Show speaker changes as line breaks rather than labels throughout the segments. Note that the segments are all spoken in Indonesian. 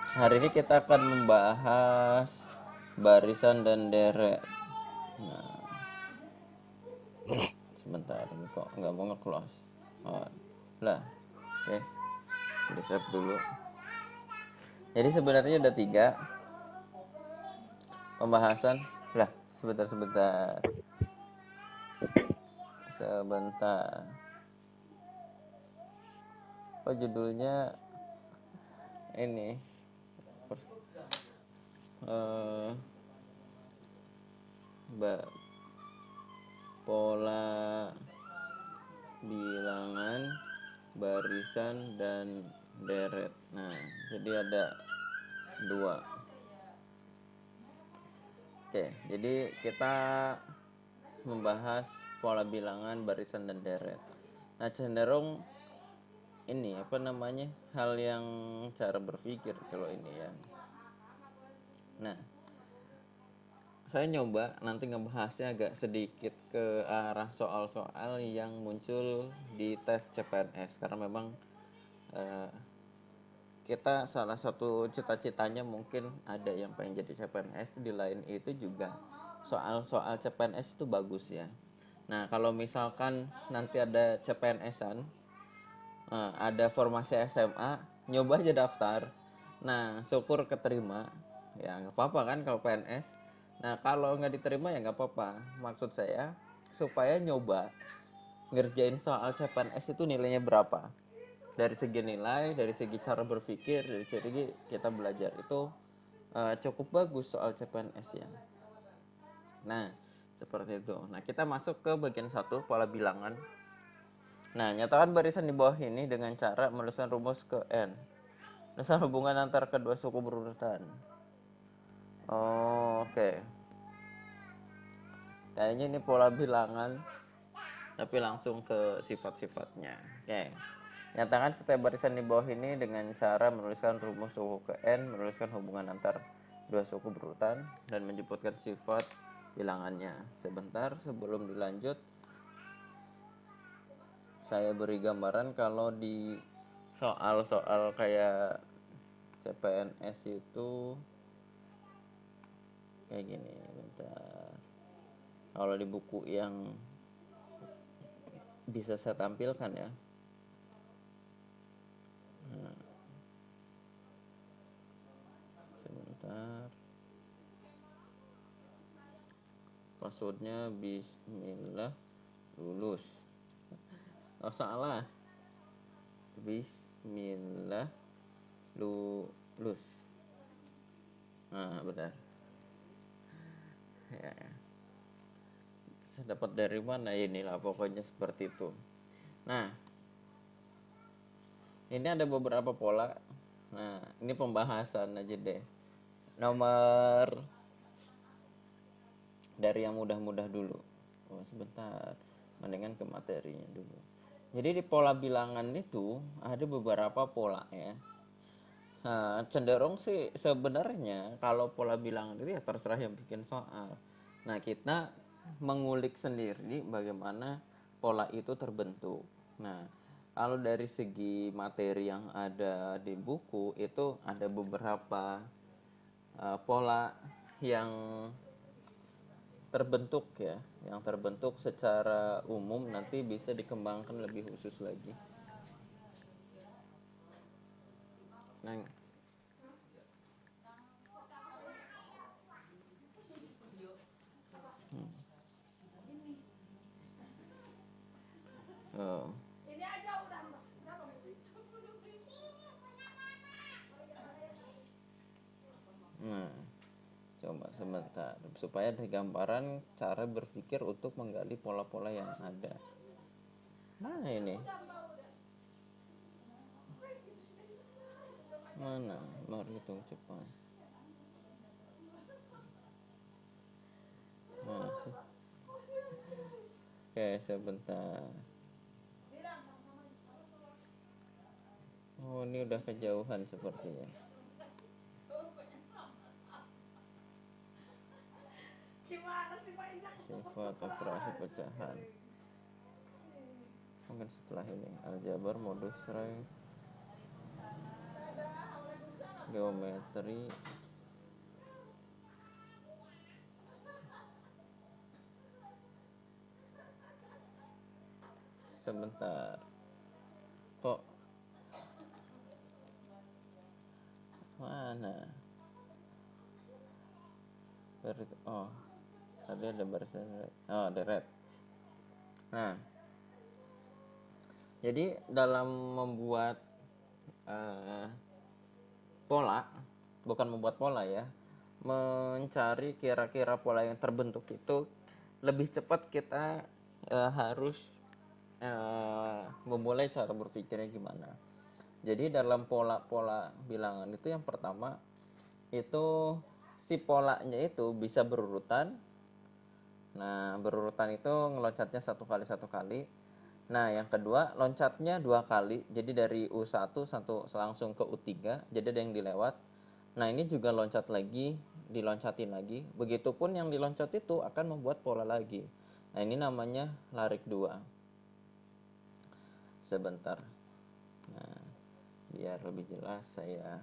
Hari ini kita akan membahas barisan dan deret. Nah, sebentar, ini kok nggak mau nge-close. Oh, lah, oke, di save dulu. Jadi sebenarnya ada 3 pembahasan. Lah, sebentar. Oh, judulnya ini eh pola bilangan, barisan, dan deret. Nah, jadi ada 2. Oke, jadi kita membahas pola bilangan, barisan, dan deret. Nah, cenderung ini hal yang cara berpikir kalau ini ya. Nah, saya nyoba nanti ngebahasnya agak sedikit ke arah soal-soal yang muncul di tes CPNS, karena memang eh, kita salah satu cita-citanya mungkin ada yang pengen jadi CPNS. Di lain itu juga soal-soal CPNS itu bagus ya. Nah, kalau misalkan nanti ada CPNS-an, ada formasi SMA, nyoba aja daftar. Nah, syukur keterima, ya nggak apa-apa kan kalau PNS. Nah, kalau nggak diterima ya nggak apa-apa. Maksud saya supaya nyoba ngerjain soal CPNS itu nilainya berapa. Dari segi nilai, dari segi cara berpikir, dari segi kita belajar itu cukup bagus soal CPNS ya. Nah, seperti itu. Nah, kita masuk ke bagian 1, pola bilangan. Nah, nyatakan barisan di bawah ini dengan cara menuliskan rumus ke N. Menuliskan hubungan antara kedua suku berurutan. Oh, oke. Kayaknya ini pola bilangan, tapi langsung ke sifat-sifatnya. Oke. Nyatakan setiap barisan di bawah ini dengan cara menuliskan rumus suku ke N, menuliskan hubungan antar dua suku berurutan, dan menyebutkan sifat bilangannya. Sebentar sebelum dilanjut, saya beri gambaran kalau di soal-soal kayak CPNS itu kayak gini. Bentar. Kalau di buku yang bisa saya tampilkan ya. Nah, sebentar. Passwordnya Bismillah lulus. Oh, salah. Bismillah lulus. Nah, benar. Ya, saya dapat dari mana inilah pokoknya seperti itu. Nah, ini ada beberapa pola. Nah, ini pembahasan aja deh. Nomor dari yang mudah-mudah dulu. Oh, sebentar. Mendingan ke materinya dulu. Jadi di pola bilangan itu ada beberapa pola ya. Nah, cenderung sih sebenarnya kalau pola bilangan itu ya terserah yang bikin soal. Nah, kita mengulik sendiri bagaimana pola itu terbentuk. Nah, kalau dari segi materi yang ada di buku itu ada beberapa pola yang terbentuk ya, yang terbentuk secara umum, nanti bisa dikembangkan lebih khusus lagi. Nah, oh. Nah, coba sebentar supaya ada gambaran cara berpikir untuk menggali pola-pola yang ada. Mana ini? Mana? Mari hitung cepat. Mana sih? Oke, sebentar. Oh, ini udah kejauhan sepertinya. Sifat operasi pecahan. Mungkin setelah ini aljabar modus rank geometri sebentar, kok mana oh tadi ada baris deret, oh deret. Nah, jadi dalam membuat pola, bukan membuat pola ya, mencari kira-kira pola yang terbentuk itu lebih cepat kita harus memulai cara berpikirnya gimana. Jadi dalam pola-pola bilangan itu yang pertama itu si polanya itu bisa berurutan. Nah, berurutan itu ngeloncatnya satu kali. Nah, yang kedua loncatnya 2 kali. Jadi dari U1 langsung ke U3, jadi ada yang dilewat. Nah, ini juga loncat lagi, diloncatin lagi. Begitupun yang diloncat itu akan membuat pola lagi. Nah, ini namanya larik 2. Sebentar. Nah, biar lebih jelas saya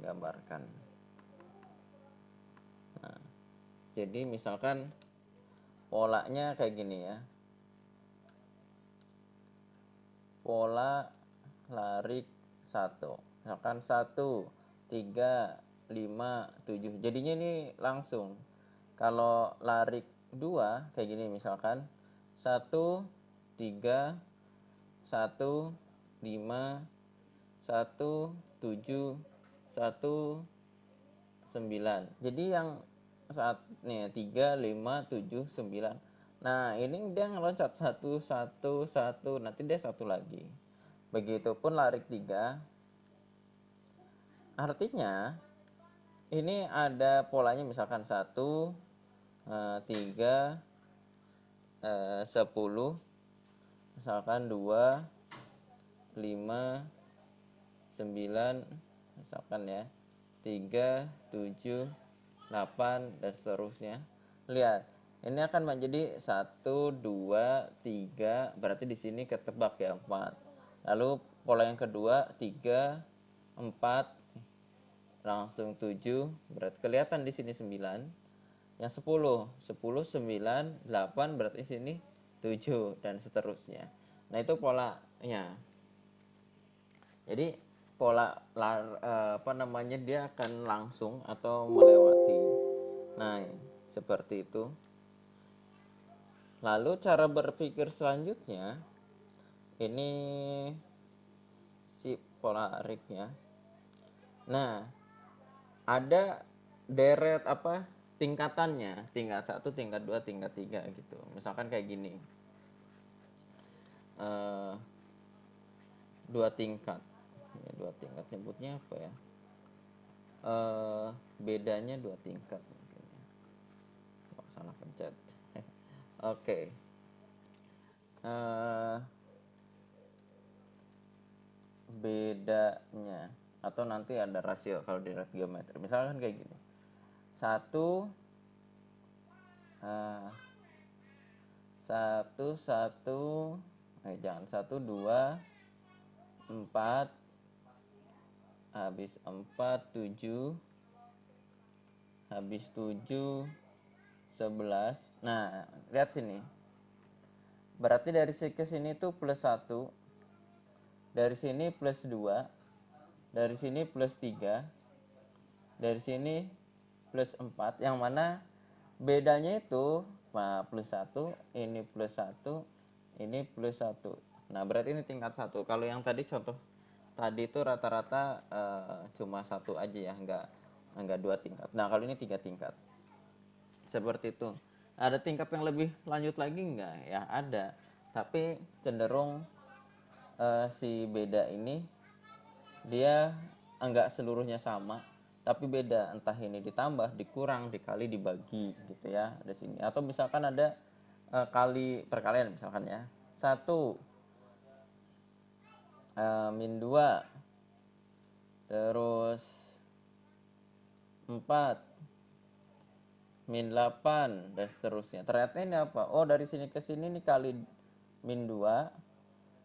gambarkan. Nah, jadi misalkan polanya kayak gini ya. Pola larik 1. Misalkan 1, 3, 5, 7. Jadinya ini langsung. Kalau larik 2 kayak gini misalkan 1, 3, 1, 5, 1, 7, 1, 9. Jadi yang saat nih 3, 5, 7, 9. Nah, ini dia ngeloncat 1, 1, 1, nanti dia satu lagi. Begitupun larik 3. Artinya ini ada polanya misalkan 1, 3, 10, misalkan 2, 5, 9, misalkan ya 3, 7, 8 dan seterusnya. Lihat, ini akan menjadi 1, 2, 3, berarti di sini ketebak ya 4. Lalu pola yang kedua 3, 4, langsung 7, berarti kelihatan di sini 9. Yang 10, 10, 9, 8, berarti di sini 7 dan seterusnya. Nah, itu polanya. Jadi pola dia akan langsung atau melewati. Nah, seperti itu. Lalu cara berpikir selanjutnya ini si polariknya. Nah, ada deret tingkatannya, tingkat 1, tingkat 2, tingkat 3 gitu. Misalkan kayak gini. 2 tingkat. Ya, 2 tingkat sebutnya apa ya? Bedanya 2 tingkat mungkin ya. Oh, salah pencet. Oke. Bedanya atau nanti ada rasio kalau di geometri. Misalkan kayak gini. 1 jangan 1, 2, 4, habis 4, 7, habis 7, 11. Nah, lihat sini. Berarti dari sini ke sini tuh plus 1. Dari sini plus 2. Dari sini plus 3. Dari sini plus 4. Yang mana bedanya itu plus 1, ini plus 1, ini plus 1. Nah, berarti ini tingkat 1. Kalau yang tadi contoh tadi itu rata-rata cuma 1 aja ya, enggak 2 tingkat. Nah, kalau ini 3 tingkat. Seperti itu. Ada tingkat yang lebih lanjut lagi enggak? Ya, ada. Tapi cenderung si beda ini dia enggak seluruhnya sama, tapi beda, entah ini ditambah, dikurang, dikali, dibagi gitu ya di sini. Atau misalkan ada kali perkalian misalkan ya. 1 min 2, terus 4 min 8 dan seterusnya. Ternyata ini apa? Oh, dari sini ke sini ini kali min 2.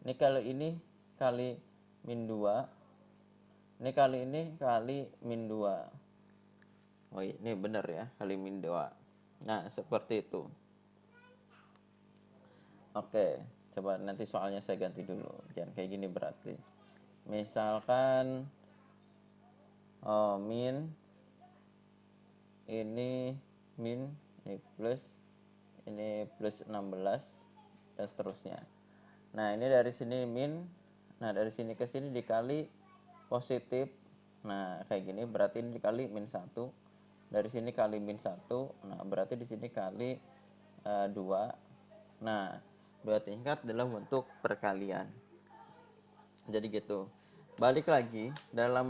Ini kali min 2. Ini kali min 2. Oh ini benar ya, kali min 2. Nah seperti itu. Oke, coba nanti soalnya saya ganti dulu. Jangan kayak gini berarti. Misalkan min ini min ini plus 16 dan seterusnya. Nah ini dari sini min, nah dari sini ke sini dikali positif. Nah kayak gini berarti ini dikali min 1, dari sini kali min 1, nah berarti di sini kali 2. Nah 2 tingkat dalam bentuk perkalian. Jadi gitu. Balik lagi, dalam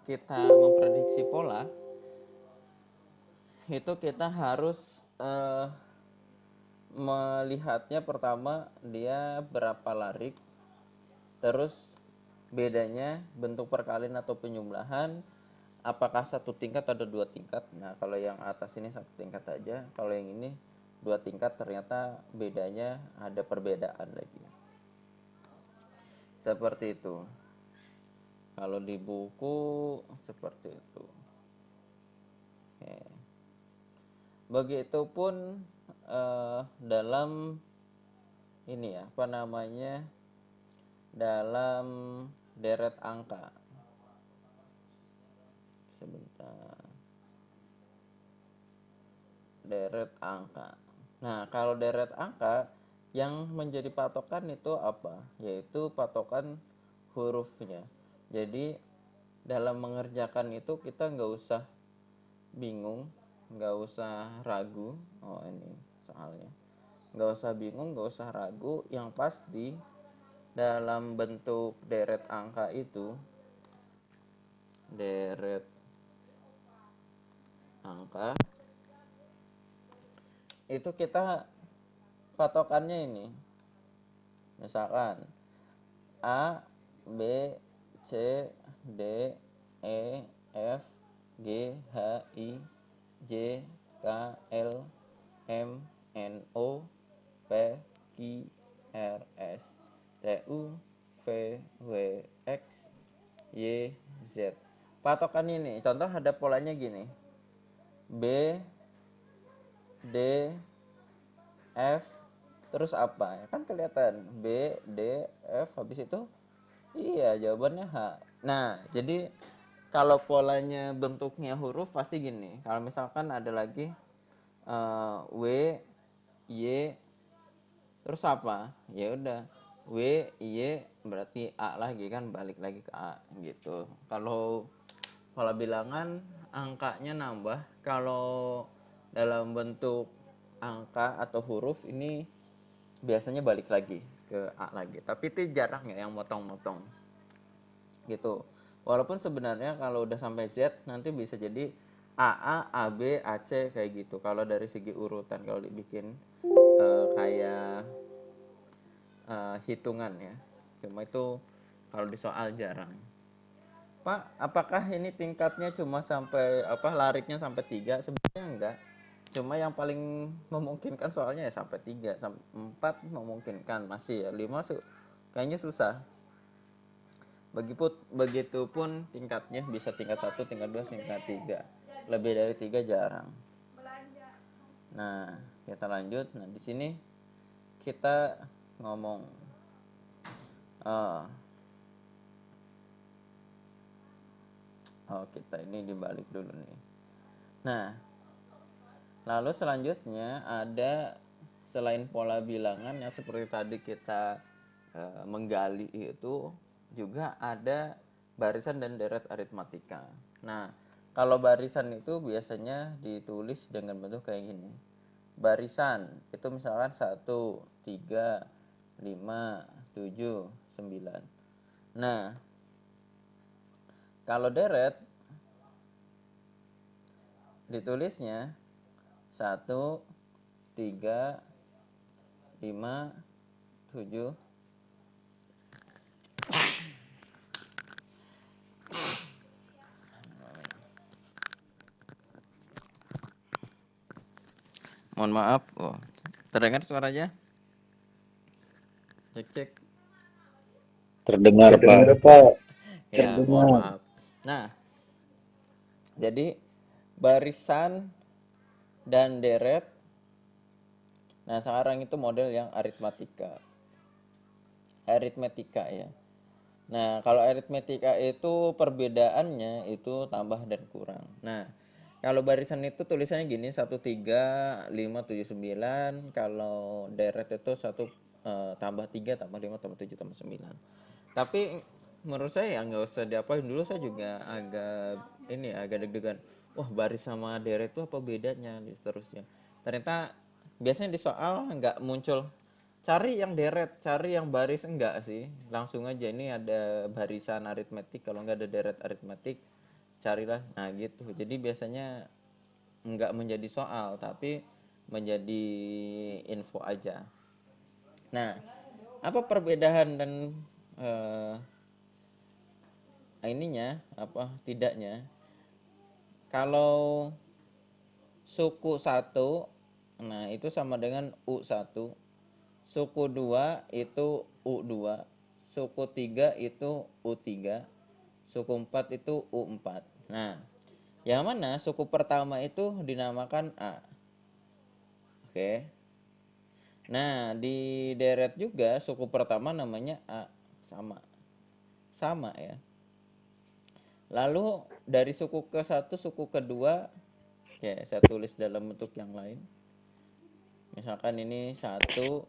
kita memprediksi pola itu kita harus melihatnya pertama dia berapa larik, terus bedanya bentuk perkalian atau penjumlahan apakah satu tingkat atau 2 tingkat. Nah kalau yang atas ini 1 tingkat aja, kalau yang ini 2 tingkat, ternyata bedanya ada perbedaan lagi. Seperti itu. Kalau di buku seperti itu. Oke. Begitupun dalam ini ya, apa namanya, dalam deret angka. Sebentar. Deret angka. Nah, kalau deret angka yang menjadi patokan itu apa? Yaitu patokan hurufnya. Jadi dalam mengerjakan itu kita nggak usah bingung, nggak usah ragu. Oh ini soalnya. Nggak usah bingung, nggak usah ragu. Yang pasti dalam bentuk deret angka itu, deret angka itu kita patokannya ini. Misalkan A, B, C, D, E, F, G, H, I, J, K, L, M, N, O, P, Q, R, S, T, U, V, W, X, Y, Z. Patokan ini, contoh ada polanya gini. B, D, F, terus apa? Ya kan kelihatan B, D, F, habis itu iya jawabannya H. Nah, jadi kalau polanya bentuknya huruf pasti gini. Kalau misalkan ada lagi W, Y, terus apa? Ya udah W, Y berarti A lagi kan, balik lagi ke A gitu. Kalau bilangan angkanya nambah, kalau dalam bentuk angka atau huruf ini biasanya balik lagi ke A lagi. Tapi itu jarang ya yang motong-motong gitu. Walaupun sebenarnya kalau udah sampai Z nanti bisa jadi AA, AB, AC kayak gitu. Kalau dari segi urutan kalau dibikin kayak hitungan ya. Cuma itu kalau di soal jarang. Pak, apakah ini tingkatnya cuma sampai lariknya sampai 3? Sebenarnya enggak. Cuma yang paling memungkinkan soalnya ya sampai 3, sampai 4 memungkinkan masih ya. 5 kayaknya susah. Begitupun tingkatnya bisa tingkat 1, tingkat 2, tingkat 3. Lebih dari 3 jarang. Nah, kita lanjut. Nah, di sini kita ngomong kita ini dibalik dulu nih. Nah, lalu selanjutnya ada selain pola bilangan yang seperti tadi kita menggali itu, juga ada barisan dan deret aritmatika. Nah, kalau barisan itu biasanya ditulis dengan bentuk kayak gini. Barisan itu misalkan 1, 3, 5, 7, 9. Nah, kalau deret ditulisnya 1, 3, 5, 7. Mohon maaf. Oh, terdengar suaranya? Cek.
Terdengar, Pak.
Ya, mohon maaf. Nah, jadi barisan dan deret. Nah, sekarang itu model yang aritmetika ya. Nah, kalau aritmetika itu perbedaannya itu tambah dan kurang. Nah, kalau barisan itu tulisannya gini 1 3 5 7 9. Kalau deret itu tambah 3 tambah 5 tambah 7 tambah 9. Tapi menurut saya ya nggak usah diapain dulu, saya juga agak deg-degan. Wah, baris sama deret itu apa bedanya dan seterusnya. Ternyata biasanya di soal nggak muncul cari yang deret, cari yang baris, enggak sih. Langsung aja ini ada barisan aritmetik, kalau nggak ada deret aritmetik, carilah. Nah, gitu. Jadi biasanya nggak menjadi soal, tapi menjadi info aja. Nah, apa perbedaan dan eh, ininya apa tidaknya? Kalau suku 1, nah itu sama dengan U1. Suku 2 itu U2, suku 3 itu U3, suku 4 itu U4. Nah, yang mana suku pertama itu dinamakan A. Oke. Nah, di deret juga suku pertama namanya A, sama. Sama ya. Lalu dari suku ke satu, suku kedua, ya saya tulis dalam bentuk yang lain. Misalkan ini 1,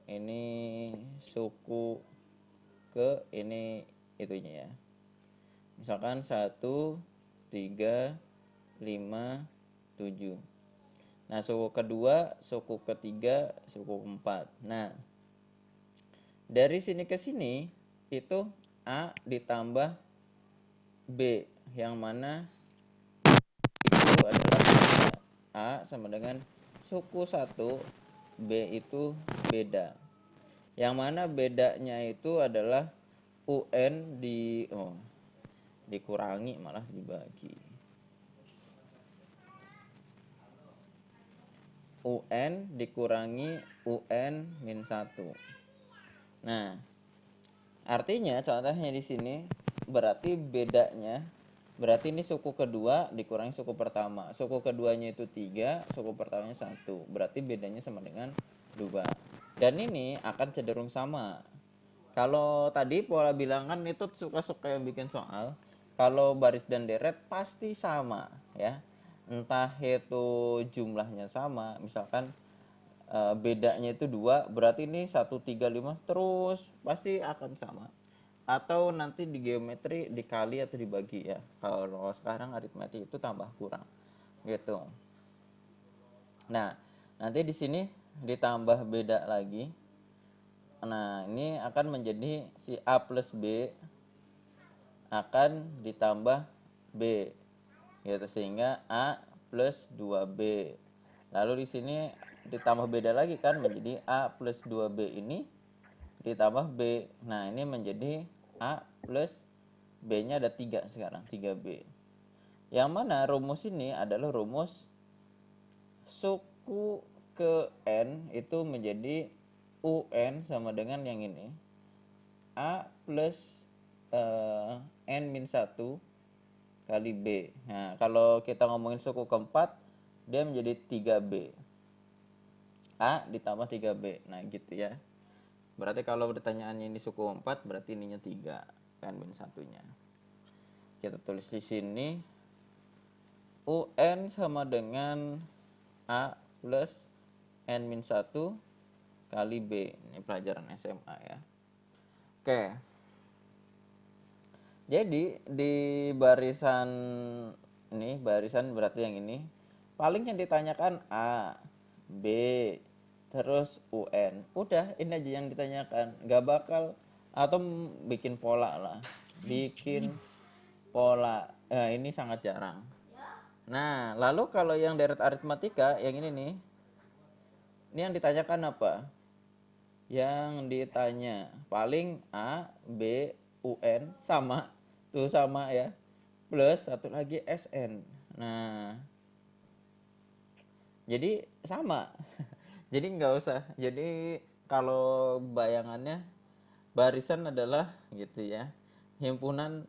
ini suku ke ini itunya ya. Misalkan 1 3 5 7. Nah, suku kedua, suku ketiga, suku keempat. Nah, dari sini ke sini itu A ditambah B, yang mana itu adalah A sama dengan suku 1, B itu beda. Yang mana bedanya itu adalah UN dikurangi malah dibagi. UN dikurangi UN min 1. Nah, artinya contohnya di sini berarti bedanya, berarti ini suku kedua dikurangi suku pertama. Suku keduanya itu 3, suku pertamanya 1. Berarti bedanya sama dengan 2. Dan ini akan cenderung sama. Kalau tadi pola bilangan itu suka-suka yang bikin soal. Kalau baris dan deret pasti sama ya. Entah itu jumlahnya sama, misalkan bedanya itu 2, berarti ini 1 3 5 terus pasti akan sama. Atau nanti di geometri dikali atau dibagi ya. Kalau sekarang aritmetik itu tambah kurang gitu. Nah, nanti di sini ditambah beda lagi. Nah, ini akan menjadi si A plus B akan ditambah B gitu, sehingga A plus 2B. Lalu di sini ditambah beda lagi kan, menjadi A plus 2B ini ditambah B. Nah, ini menjadi A plus B-nya ada 3 sekarang, 3B. Yang mana rumus ini adalah rumus suku ke N itu menjadi UN sama dengan yang ini. A plus N min 1 kali B. Nah, kalau kita ngomongin suku keempat, dia menjadi 3B. A ditambah 3B. Nah, gitu ya. Berarti kalau pertanyaannya ini suku 4, berarti ininya 3. N min 1-nya. Kita tulis di sini. UN sama dengan A plus N min 1 kali B. Ini pelajaran SMA ya. Oke. Jadi di barisan ini, barisan berarti yang ini, paling yang ditanyakan A, B, terus UN. Udah, ini aja yang ditanyakan. Gak bakal, atau bikin pola lah. Bikin pola. Ini sangat jarang. Nah, lalu kalau yang deret aritmatika, yang ini nih, ini yang ditanyakan apa? Yang ditanya paling A, B, UN sama. Tuh sama ya. Plus satu lagi SN. Nah, jadi sama. Jadi nggak usah. Jadi kalau bayangannya barisan adalah gitu ya, himpunan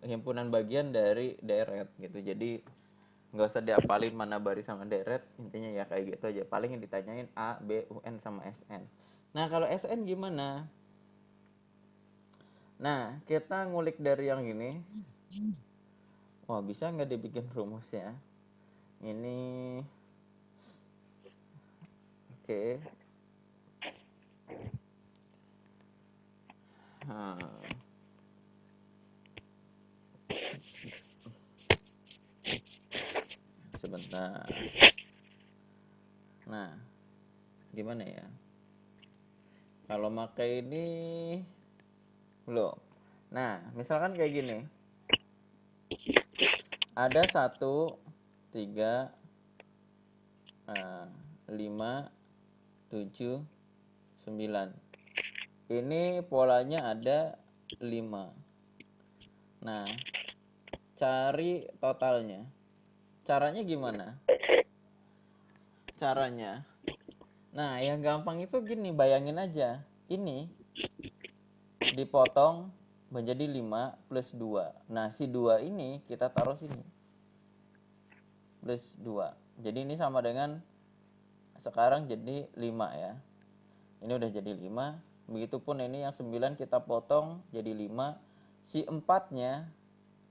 himpunan bagian dari deret gitu. Jadi nggak usah diapalin mana baris sama deret, intinya ya kayak gitu aja. Paling yang ditanyain A, B, UN sama SN. Nah kalau SN gimana? Nah kita ngulik dari yang ini. Wah bisa nggak dibikin rumusnya? Ini oke. Sebentar. Nah gimana ya? Kalau pakai ini belum. Nah misalkan kayak gini. Ada 1, 3, 5, 7, 9. Ini polanya ada 5. Nah, cari totalnya. Caranya gimana? Caranya. Nah, yang gampang itu gini, bayangin aja. Ini dipotong menjadi 5 plus 2. Nah, si 2 ini kita taruh sini. Plus 2. Jadi ini sama dengan sekarang jadi 5 ya. Ini udah jadi 5. Begitupun ini yang 9 kita potong jadi 5. Si 4-nya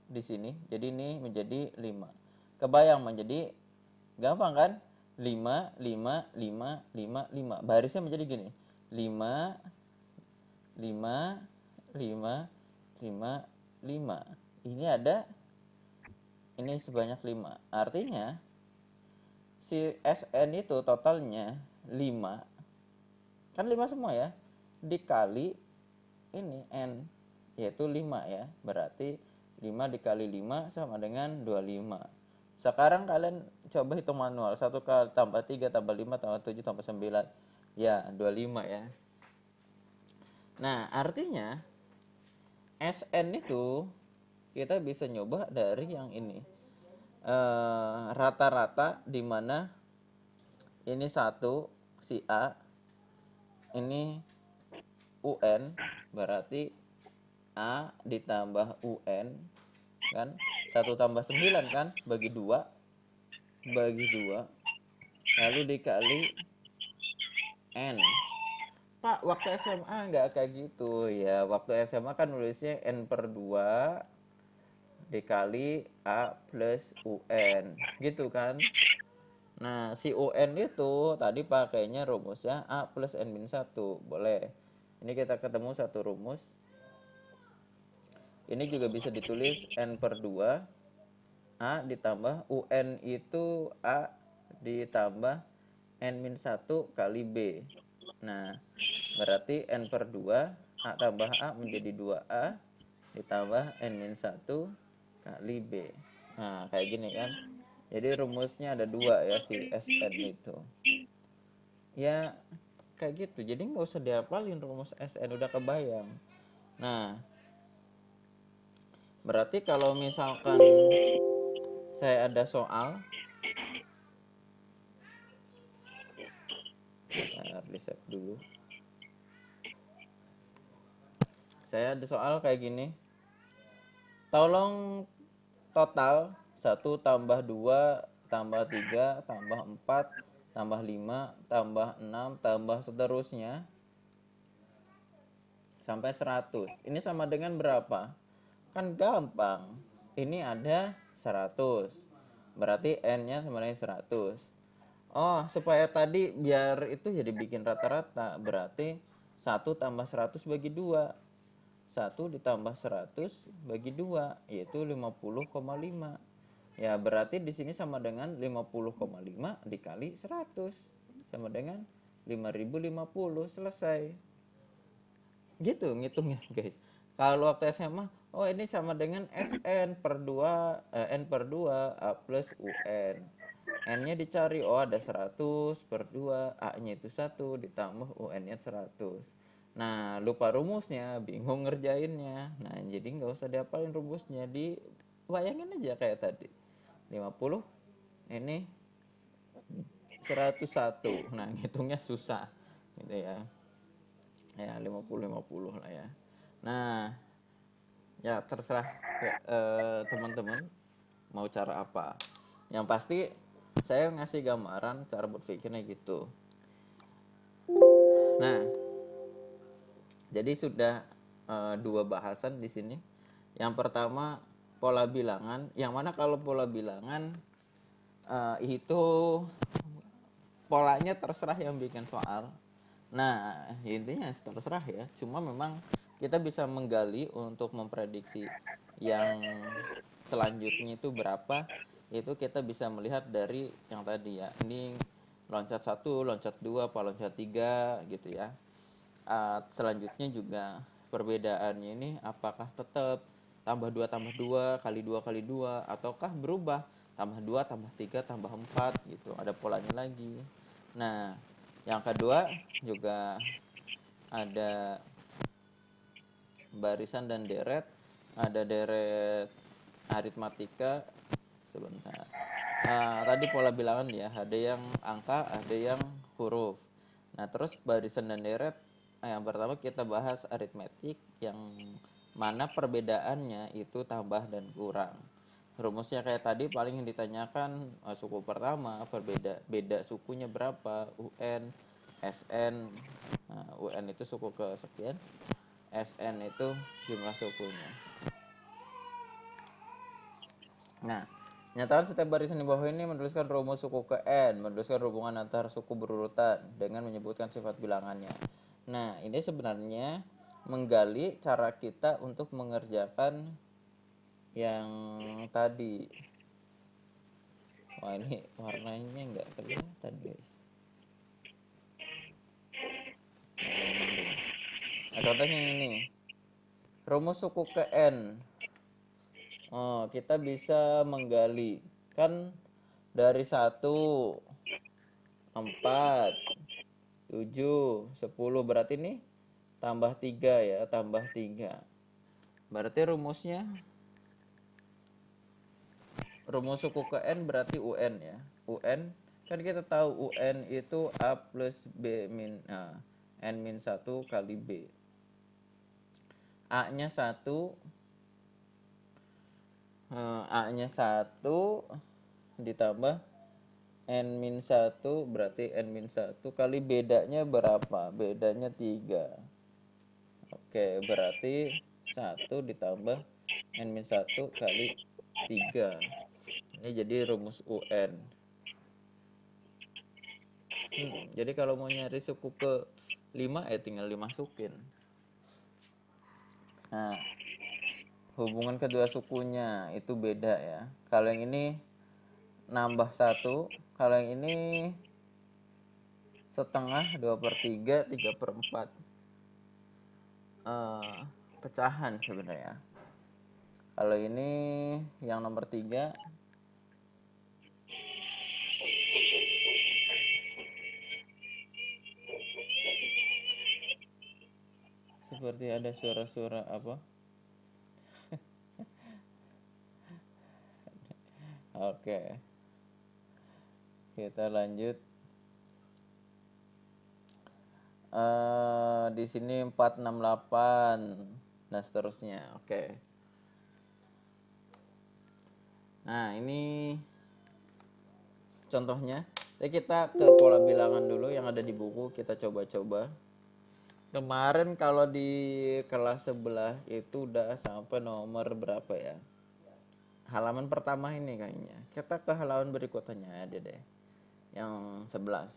di sini. Jadi ini menjadi 5. Kebayang menjadi gampang kan? 5, 5, 5, 5, 5. Barisnya menjadi gini. 5, 5, 5, 5, 5. Ini ada ini sebanyak 5. Artinya si SN itu totalnya 5. Kan 5 semua ya. Dikali ini N, yaitu 5 ya. Berarti 5 dikali 5 sama dengan 25. Sekarang kalian coba hitung manual. 1 kali tambah 3 tambah 5 tambah 7 tambah 9. Ya, 25 ya. Nah, artinya SN itu kita bisa nyoba dari yang ini. Rata-rata di mana ini 1 si A, ini UN, berarti A ditambah UN kan 1 tambah 9 kan bagi 2 lalu dikali N. Pak, waktu SMA nggak kayak gitu ya. Waktu SMA kan nulisnya N per 2 dikali A plus UN gitu kan. Nah si UN itu tadi pakainya rumusnya A plus N min 1. Boleh. Ini kita ketemu satu rumus. Ini juga bisa ditulis N per 2 A ditambah UN itu A ditambah N min 1 kali B. Nah, berarti N per 2 A tambah A menjadi 2A ditambah N min 1 kali B. Nah, kayak gini kan. Jadi rumusnya ada 2 ya si SN itu. Ya, kayak gitu. Jadi nggak usah dihafalin rumus SN, udah kebayang. Nah, berarti kalau misalkan saya ada soal, di save dulu. Saya ada soal kayak gini. Tolong total 1 tambah 2 tambah 3 tambah 4 tambah 5 tambah 6 tambah seterusnya sampai 100. Ini sama dengan berapa? Kan gampang. Ini ada 100. Berarti N-nya sama dengan 100. Oh, supaya tadi biar itu jadi bikin rata-rata, berarti 1 tambah 100 bagi 2. 1 ditambah 100 bagi 2, yaitu 50,5. Ya, berarti di sini sama dengan 50,5 dikali 100. Sama dengan 5050. Selesai. Gitu ngitungnya, guys. Kalau waktu SMA, oh ini sama dengan SN per 2, N per 2, A plus UN. N-nya dicari, oh ada 100 per 2, A-nya itu 1 ditambah UN-nya 100. Nah, lupa rumusnya, bingung ngerjainnya. Nah, jadi nggak usah dihafalin rumusnya, dibayangin aja kayak tadi. 50, ini 101. Nah, ngitungnya susah. Gitu ya. Ya, 50 lah ya. Nah, Ya terserah teman-teman mau cara apa. Yang pasti saya ngasih gambaran cara berpikirnya gitu. Nah, jadi sudah dua bahasan di sini. Yang pertama pola bilangan, yang mana kalau pola bilangan itu polanya terserah yang bikin soal. Nah, intinya terserah ya. Cuma memang kita bisa menggali untuk memprediksi yang selanjutnya itu berapa. Itu kita bisa melihat dari yang tadi ya. Ini loncat 1, loncat 2, apa loncat 3 gitu ya. Selanjutnya juga perbedaannya ini apakah tetap tambah 2 tambah 2 kali 2 kali 2 ataukah berubah tambah 2 tambah 3 tambah 4 gitu. Ada polanya lagi. Nah, yang kedua juga ada barisan dan deret, ada deret aritmatika. Sebentar. Tadi pola bilangan ya, ada yang angka, ada yang huruf. Nah, terus barisan dan deret, yang pertama kita bahas aritmetik, yang mana perbedaannya itu tambah dan kurang. Rumusnya kayak tadi paling yang ditanyakan suku pertama, beda sukunya berapa, UN, SN. Nah, UN itu suku kesekian, SN itu jumlah sukunya. Nah, nyatakan setiap barisan di bawah ini menuliskan rumus suku ke N, menuliskan hubungan antar suku berurutan dengan menyebutkan sifat bilangannya. Nah, ini sebenarnya menggali cara kita untuk mengerjakan yang tadi. Wah, ini warnanya nggak kelihatan guys. Nah, contohnya ini. Rumus suku ke N. Kita bisa menggali. Kan dari 1, 4, 7, 10. Berarti ini tambah 3 ya. Tambah 3. Berarti rumus suku ke N berarti UN ya. UN kan kita tahu UN itu A plus B min A. N min 1 kali B. A nya 1, A nya 1 ditambah N min 1 berarti N min 1 kali bedanya berapa? Bedanya 3. Oke, berarti 1 ditambah N min 1 kali 3. Ini jadi rumus UN. Jadi kalau mau nyari suku ke 5 ya tinggal dimasukin. Nah, hubungan kedua sukunya itu beda ya. Kalau yang ini nambah 1, kalau yang ini setengah, 2/3, 3/4. Pecahan sebenarnya. Kalau ini yang nomor 3 seperti ada suara-suara apa? Oke. Kita lanjut. Di sini 468 dan seterusnya. Oke. Nah, ini contohnya. Jadi kita ke pola bilangan dulu yang ada di buku, kita coba-coba. Kemarin kalau di kelas sebelah itu udah sampai nomor berapa ya? Halaman pertama ini kayaknya. Kita ke halaman berikutnya aja deh. Yang 11.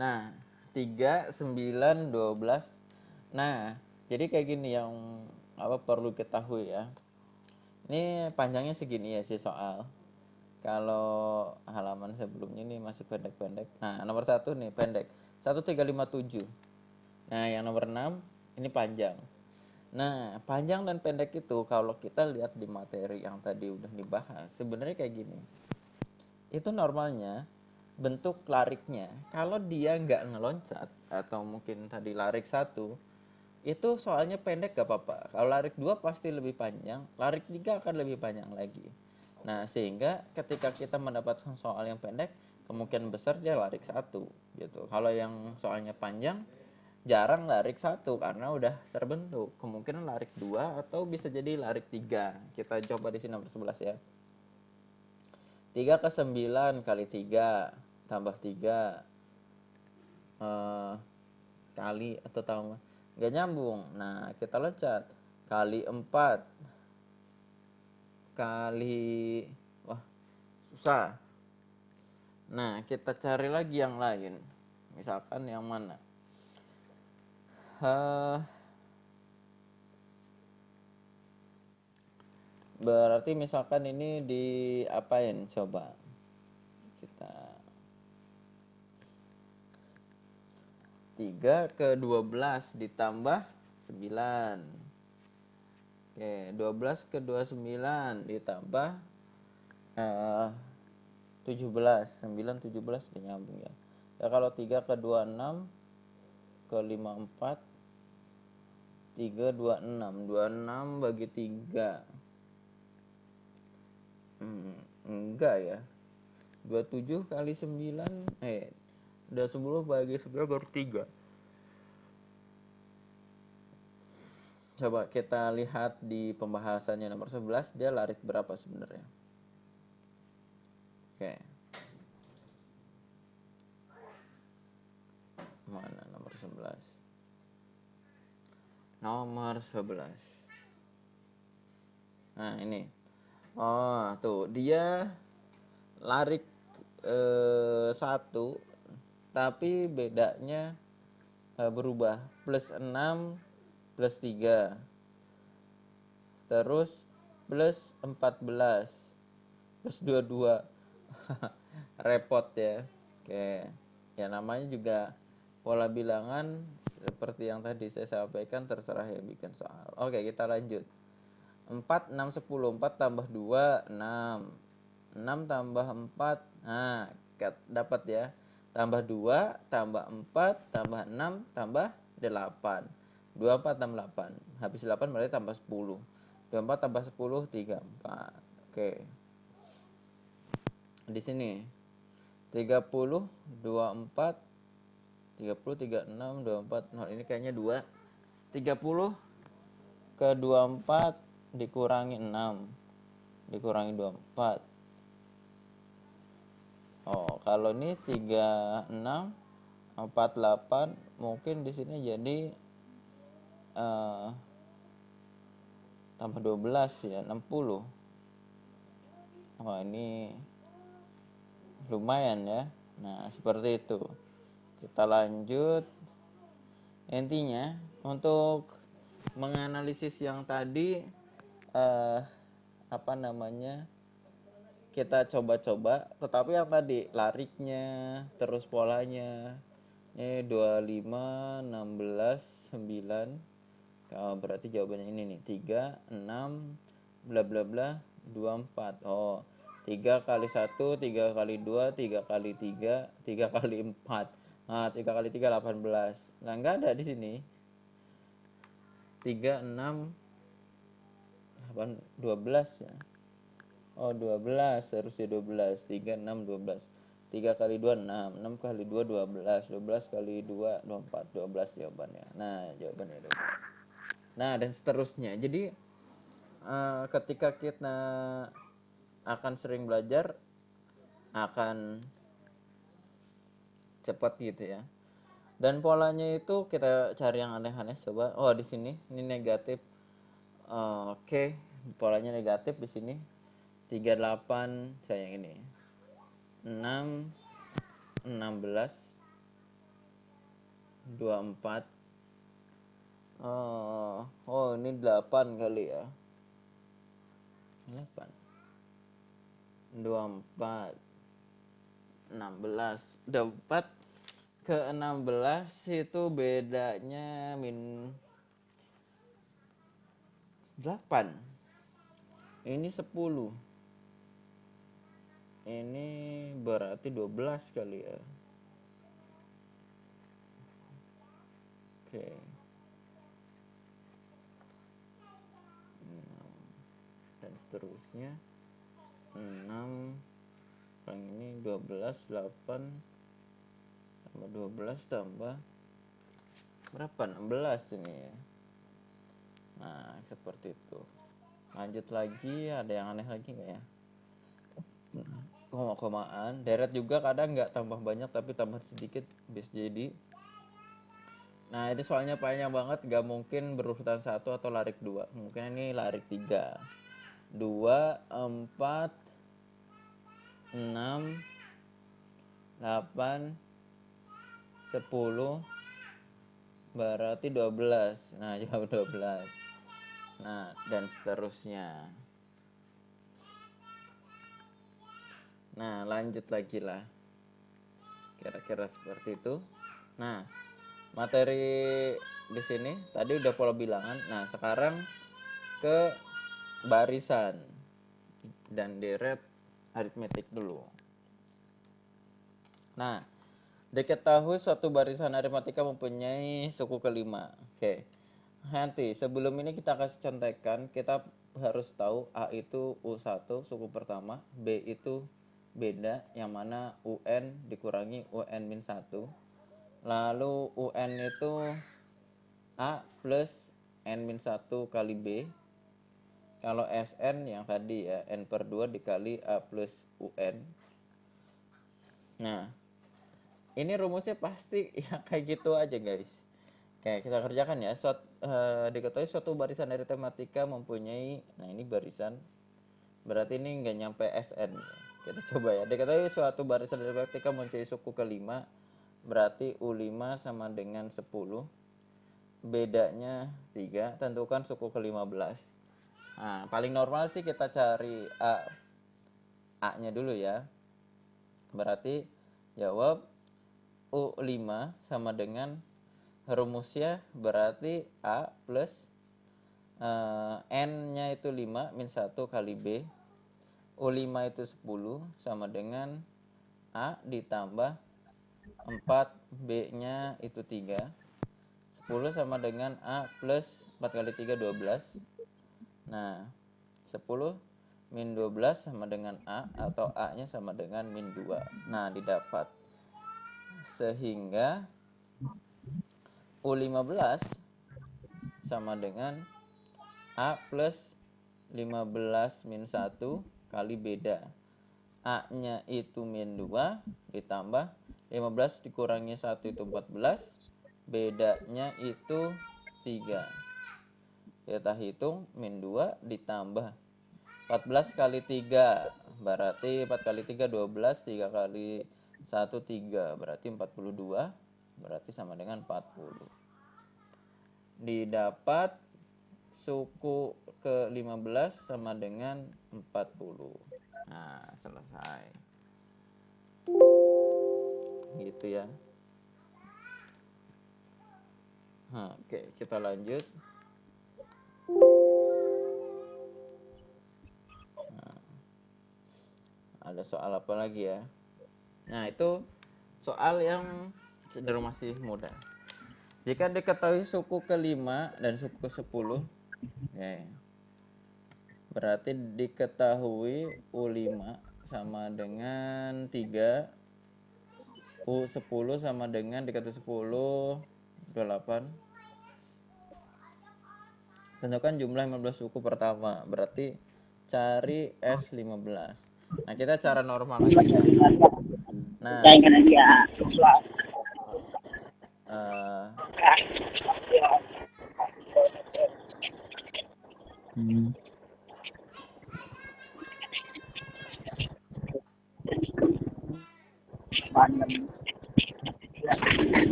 Nah, 3, 9, 12. Nah, jadi kayak gini yang perlu ketahui ya. Ini panjangnya segini ya sih soal. Kalau halaman sebelumnya ini masih pendek-pendek. Nah, nomor 1 nih pendek. 1357. Nah, yang nomor 6 ini panjang. Nah, panjang dan pendek itu kalau kita lihat di materi yang tadi udah dibahas, sebenarnya kayak gini. Itu normalnya bentuk lariknya. Kalau dia nggak ngeloncat atau mungkin tadi larik 1, itu soalnya pendek gak apa-apa. Kalau larik 2 pasti lebih panjang, larik 3 akan lebih panjang lagi. Nah, sehingga ketika kita mendapatkan soal yang pendek, kemungkinan besar dia larik 1 gitu. Kalau yang soalnya panjang, jarang larik 1 karena udah terbentuk. Kemungkinan larik 2 atau bisa jadi larik 3. Kita coba di sini nomor 11 ya. 3 ke 9 kali 3 tambah 3 kali atau tambah nggak nyambung. Nah, kita loncat kali 4 kali wah susah. Nah, kita cari lagi yang lain. Misalkan yang mana? Berarti misalkan ini diapain coba? Kita 3 ke 12 ditambah 9. Oke, 12 ke 29 ditambah 17. 9 17 nyambung ya. Ya kalau 3 ke 26 ke 54 3 26. 26 bagi 3. Enggak ya. 27 kali 9 udah 10 bagi 9 baru 3. Coba kita lihat di pembahasannya nomor 11 dia larik berapa sebenarnya. Oke. Mana nomor 11? Nomor 11. Nah, ini. Oh, tuh dia larik 1 tapi bedanya berubah plus 6 plus 3 terus plus 14 plus 22. Repot ya. Oke ya, namanya juga pola bilangan seperti yang tadi saya sampaikan, terserah ya bikin soal. Oke, kita lanjut. 4 6 10. 4 tambah 2 6. 6 tambah 4 nah dapat ya, tambah 2 tambah 4 tambah 6 tambah 8. 24 tambah 8 habis 8 berarti tambah 10. 24 tambah 10 34. Oke, di sini 30 24 30 36 24. Nah, ini kayaknya 2. 30 ke 24 dikurangi 6 dikurangi 24. Oh, kalau ini 36 48 mungkin di sini jadi tambah 12 ya, 60. Oh, ini lumayan ya. Nah, seperti itu. Kita lanjut. Intinya untuk menganalisis yang tadi kita coba-coba, tetapi yang tadi lariknya terus polanya ini 25 16 9. Berarti jawabannya ini nih 3 6 bla bla bla 24. Oh, 3 kali 1 3 kali 2 3 kali 3 3 kali 4. Nah, 3 kali 3 18. Nah, enggak ada di sini 3 6 8 12 ya. Oh, 12 harusnya 12. 3 6 12. 3 kali 2 6. 6 kali 2 12. 12 kali 2 24. 12 jawabannya. Nah, jawabannya 12. Nah, dan seterusnya. Jadi ketika kita akan sering belajar akan cepat gitu ya. Dan polanya itu kita cari yang aneh-aneh coba. Oh, di sini ini negatif. Oke, polanya negatif di sini. 38 saya yang ini. 6 16 24. Oh, ini 8 kali ya. 8 24 16. 4 ke 16 itu bedanya min 8. Ini 10. Ini berarti 12 kali ya. Oke. 6. Dan seterusnya 6 yang ini 12 8 tambah 12 tambah berapa? 16 ini ya. Nah, seperti itu. Lanjut lagi, ada yang aneh lagi nggak ya? Koma-komaan, deret juga kadang nggak tambah banyak tapi tambah sedikit bisa jadi. Nah, ini soalnya panjang banget, nggak mungkin berurutan 1 atau larik 2. Mungkin ini larik 3. 2, 4, 6, 8, 10, berarti 12. Nah, jawab 12. Nah, dan seterusnya. Nah, lanjut lagi lah. Kira-kira seperti itu. Nah, materi di sini tadi udah pola bilangan. Nah, sekarang ke barisan dan deret aritmetik dulu. Nah, diketahui suatu barisan aritmatika mempunyai suku kelima. Oke. Nanti sebelum ini kita kasih contekan, kita harus tahu A itu U1 suku pertama, B itu beda yang mana UN dikurangi UN-1. Lalu UN itu A plus N-1 kali B. Kalau SN yang tadi ya, N/2 dikali A plus UN. Nah, ini rumusnya pasti ya kayak gitu aja guys. Oke, kita kerjakan ya. Diketahui suatu barisan aritmatika mempunyai, nah ini barisan, berarti ini nggak nyampe SN. Kita coba ya. Diketahui suatu barisan aritmatika mempunyai suku kelima, berarti U5 sama dengan 10. Bedanya 3, tentukan suku ke-15. Nah, paling normal sih kita cari A-nya dulu ya. Berarti jawab U5 sama dengan rumusnya berarti A plus N-nya itu 5 min 1 kali B. U5 itu 10 sama dengan A ditambah 4, B-nya itu 3. 10 sama dengan A plus 4 kali 3, 12. Nah, 10 min 12 sama dengan A, atau A-nya sama dengan min 2. Nah, didapat. Sehingga U15 sama dengan A plus 15 min 1 kali beda. A-nya itu min 2 ditambah 15 dikurangi 1 itu 14. Bedanya itu 3. Kita hitung min 2 ditambah 14 kali 3 berarti 4 kali 3 12, 3 kali 1 3 berarti 42, berarti sama dengan 40. Didapat suku ke-15 sama dengan 40. Nah, selesai. Gitu ya. Oke, kita lanjut. Ada soal apa lagi ya? Nah, itu soal yang cenderung masih mudah. Jika diketahui suku ke-5 dan suku ke-10, berarti diketahui U5 sama dengan 3, U10 sama dengan diketahui 10, 28. Tentukan jumlah 15 suku pertama, berarti cari S15. Nah, kita cara normal aja ya. Nah, kayaknya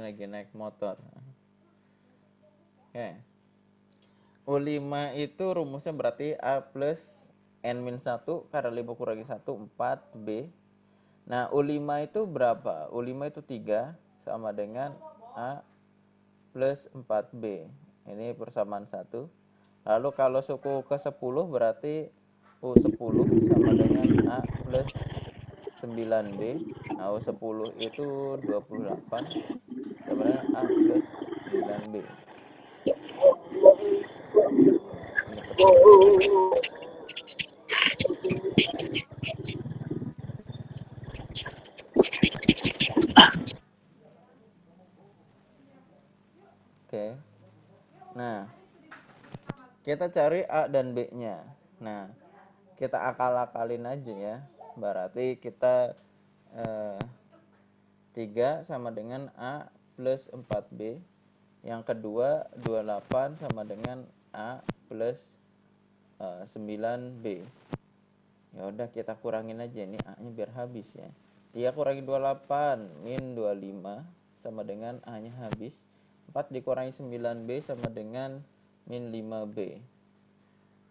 lagi naik motor. Oke. U5 itu rumusnya berarti A plus N-1 karena 5 kurangi 1, 4B. Nah, U5 itu berapa? U5 itu 3 sama dengan A plus 4B. Ini persamaan 1. Lalu kalau suku ke-10 berarti U10 sama dengan A plus 9B. Nah, U10 itu 28 sama dengan A plus 9B. Nah, ini persamaan. Oke. Nah, kita cari A dan B-nya. Nah, kita akal-akalin aja ya. Berarti kita 3 sama dengan A plus 4B. Yang kedua 28 sama dengan A plus 9B. Ya udah kita kurangin aja nih A-nya biar habis ya. 3 kurangi 28 min 25 sama dengan A-nya habis. 4 dikurangi 9B sama dengan min 5B.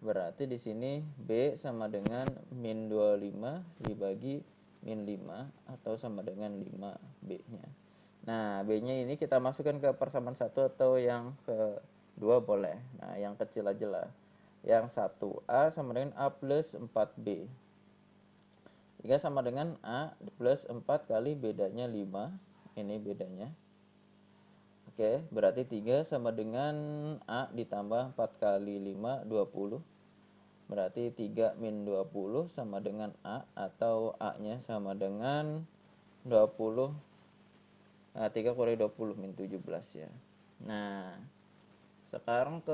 Berarti di sini B sama dengan min 25 dibagi min 5 atau sama dengan 5B-nya. Nah, B-nya ini kita masukkan ke persamaan 1 atau yang kedua boleh. Nah, yang kecil aja lah. Yang 1A sama dengan A plus 4B. 3 sama dengan A plus 4 kali bedanya 5. Ini bedanya. Oke, berarti 3 sama dengan A ditambah 4 kali 5, 20. Berarti 3 min 20 sama dengan A, atau A-nya sama dengan 20. Nah, 3 kurangi 20 min 17 ya. Nah, sekarang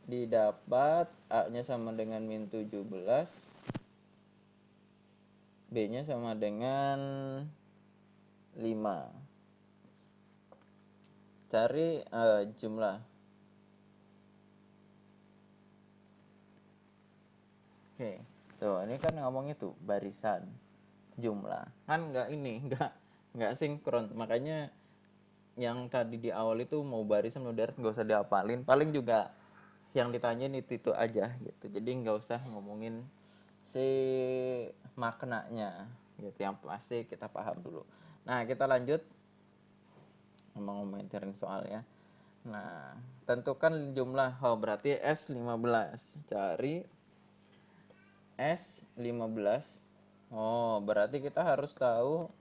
didapat A-nya sama dengan min 17, B-nya sama dengan 5. Cari jumlah. Oke, tuh ini kan ngomongnya tuh barisan jumlah. Kan nggak sinkron. Makanya yang tadi di awal itu mau barisan mau deret nggak usah dihafalin. Paling juga yang ditanyain itu aja gitu. Jadi nggak usah ngomongin si maknanya gitu. Yang pasti kita paham dulu. Nah, kita lanjut ngomongin soal ya. Nah, tentukan jumlah. Oh, berarti S15. Cari S15. Oh, berarti kita harus tahu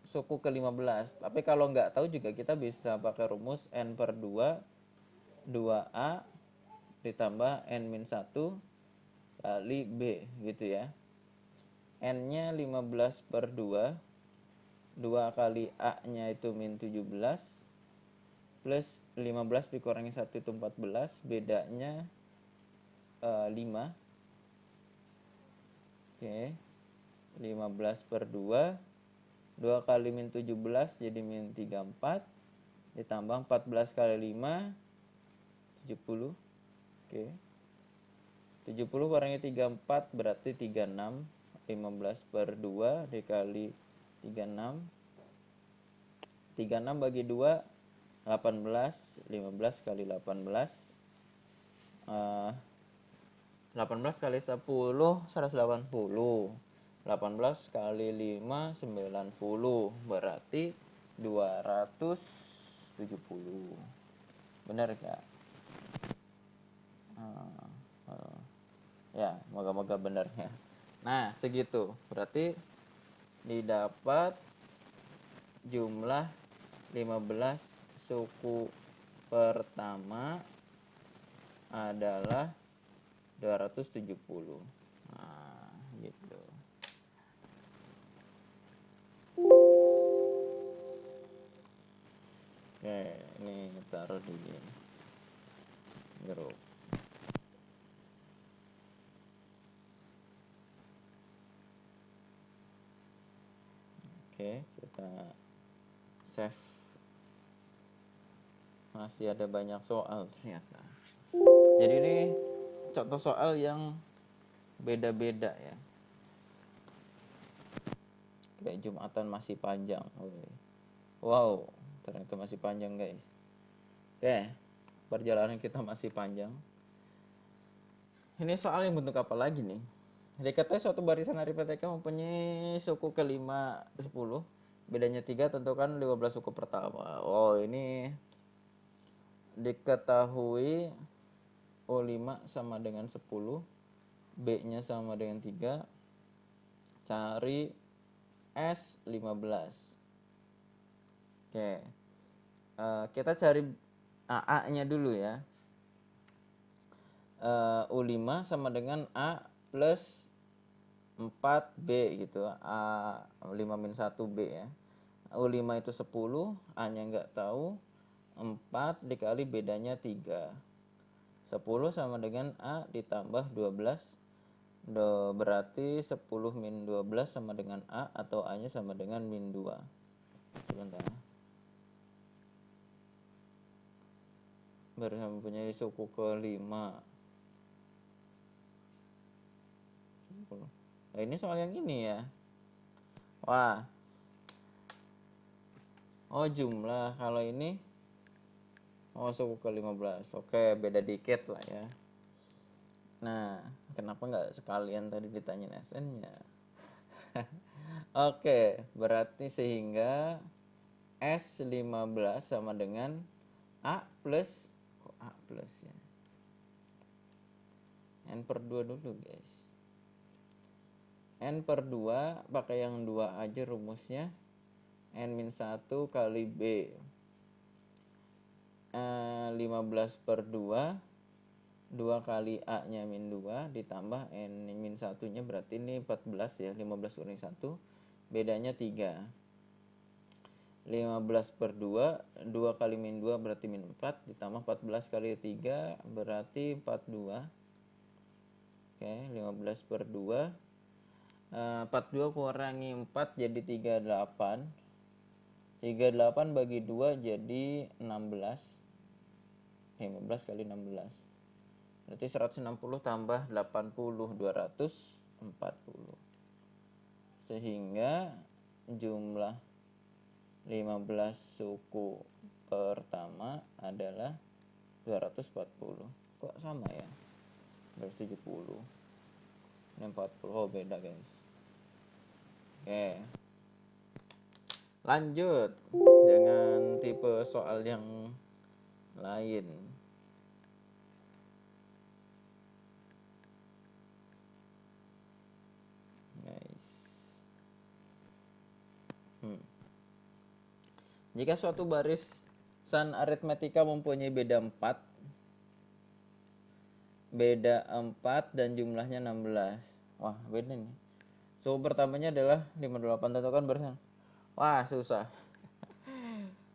suku ke-15. Tapi kalau nggak tahu juga kita bisa pakai rumus N per 2, 2A ditambah N-1 kali B gitu ya. N-nya 15 per 2, 2 kali A-nya itu min 17, plus 15 dikurangi 1 itu 14, bedanya 5. Oke, 15 per 2, 2 kali min 17 jadi min 34, ditambah 14 kali 5, 70. Oke, 70 kurangi 34 berarti 36. 15 per 2 dikali 36, 36 bagi 2, 18. 15 kali 18, 18 kali 10, 180. 18 kali 5, 90. Berarti 270. Benar nggak? Ya, moga-moga benar ya. Nah, segitu. Berarti didapat jumlah 15 suku pertama adalah 270. Nah, gitu. Oke, ini taruh di grup. Oke, kita save. Masih ada banyak soal ternyata. Jadi ini contoh soal yang beda-beda ya. Kayak Jumatan masih panjang. Wow, ternyata masih panjang guys. Oke, perjalanan kita masih panjang. Ini soal yang bentuk apa lagi nih? Diketahui suatu barisan aritmetika mempunyai suku kelima 10. Bedanya 3, tentukan 15 suku pertama. Oh, ini diketahui O5 sama dengan 10, B-nya sama dengan 3. Cari S15. Oke. Kita cari A-nya dulu ya. U5 sama dengan A plus 4B gitu. A 5 min 1B ya. U5 itu 10, A-nya nggak tahu, 4 dikali bedanya 3. 10 sama dengan A ditambah 12. Berarti 10 min 12 sama dengan A, atau A-nya sama dengan min 2. Sebentar. Baru mempunyai suku ke-5. Nah, ini soal yang ini ya. Wah. Oh, jumlah. Kalau ini suku ke-15. Oke, beda dikit lah ya. Nah, kenapa nggak sekalian tadi ditanyain SN-nya? Oke, berarti sehingga S15 sama dengan A plus, kok A plus ya? N per 2 dulu guys. N per 2, pakai yang 2 aja rumusnya. N-1 kali B. 15 per 2, 2 kali A-nya min 2, ditambah N-1 nya berarti ini 14 ya, 15 kuring 1, bedanya 3. 15 per 2, 2 kali min 2 berarti min 4, ditambah 14 kali 3 berarti 42. Oke, 15 per 2, 42 kurangi 4 jadi 38. 38 bagi 2 jadi 16. 15 kali 16. Berarti 160 tambah 80, 240. Sehingga jumlah 15 suku pertama adalah 240. Kok sama ya? 270. Ini 40. Oh, beda, guys. Oke. Lanjut. Jangan tipe soal yang lain. Guys. Jika suatu barisan aritmetika mempunyai beda 4 dan jumlahnya 16. Wah, beda nih. Suku pertamanya adalah 58, tentukan barisan. Wah, susah.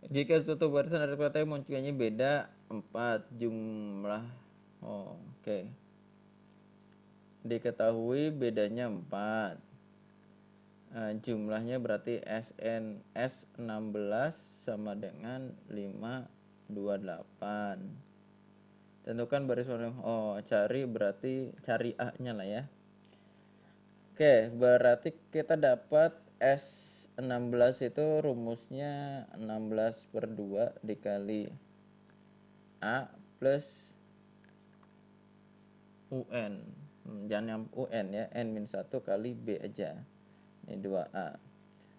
Jika suatu barisan aritmetika mempunyai beda 4 jumlah. Oke. Diketahui bedanya 4. Jumlahnya berarti S16 sama dengan 528. Tentukan baris cari A-nya lah ya. Oke, berarti kita dapat S16 itu rumusnya 16 per 2 dikali A plus UN. Jangan yang UN ya, N-1 kali B aja. Ini 2A.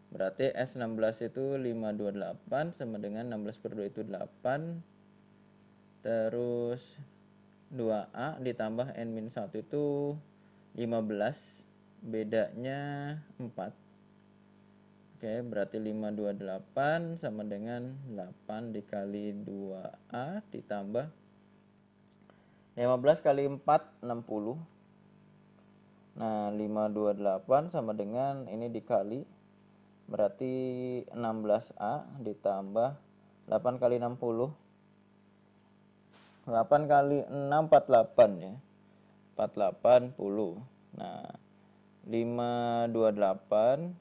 Berarti S16 itu 528 sama dengan 16 per 2 itu 8. Terus 2A ditambah N-1 itu 15. Bedanya 4. Oke, berarti 528 sama dengan 8 dikali 2A ditambah 15 kali 4, 60. Nah, 528 sama dengan ini dikali, berarti 16A ditambah 8 kali 60. 8 kali 6, 48 ya. 480. Nah, 528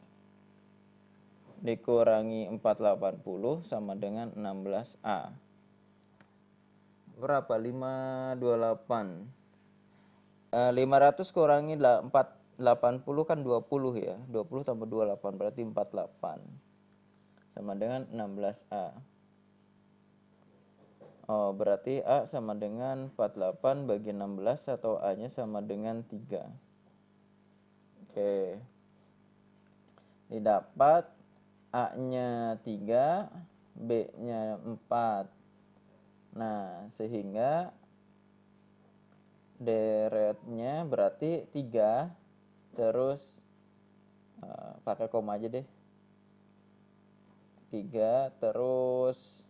dikurangi 480 sama dengan 16A. Berapa? 528. 500 kurangi 480 kan 20 ya. 20 tambah 28 berarti 48. Sama dengan 16A. Berarti A sama dengan 48 bagi 16 atau A-nya sama dengan 3. Oke. Didapat A-nya 3, B-nya 4. Nah, sehingga deretnya berarti 3, terus pakai koma aja deh. 3 terus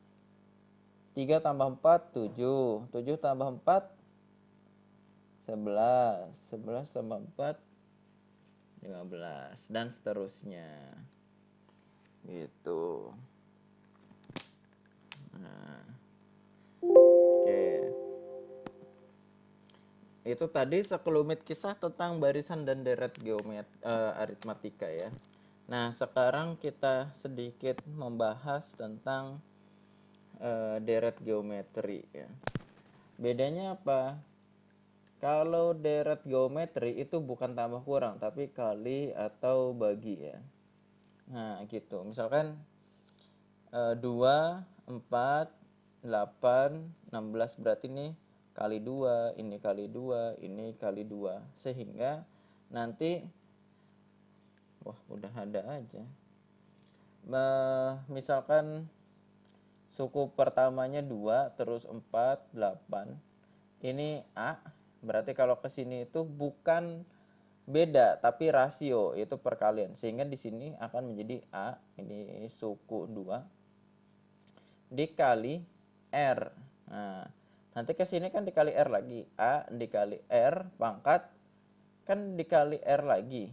3 tambah 4, 7. 7 tambah 4, 11. 11 tambah 4, 15. Dan seterusnya. gitu. Nah, oke. Itu tadi sekelumit kisah tentang barisan dan deret aritmatika ya. Nah, sekarang kita sedikit membahas tentang deret geometri ya. Bedanya apa? Kalau deret geometri itu bukan tambah kurang, tapi kali atau bagi ya. Nah, gitu. Misalkan 2, 4, 8, 16 berarti ini kali 2, ini kali 2, ini kali 2. Sehingga nanti, wah udah ada aja. Misalkan suku pertamanya 2, terus 4, 8. Ini A, berarti kalau ke sini itu bukan beda, tapi rasio, itu perkalian. Sehingga di sini akan menjadi A, ini suku 2, dikali R. Nah, nanti ke sini kan dikali R lagi. A dikali R pangkat kan dikali R lagi.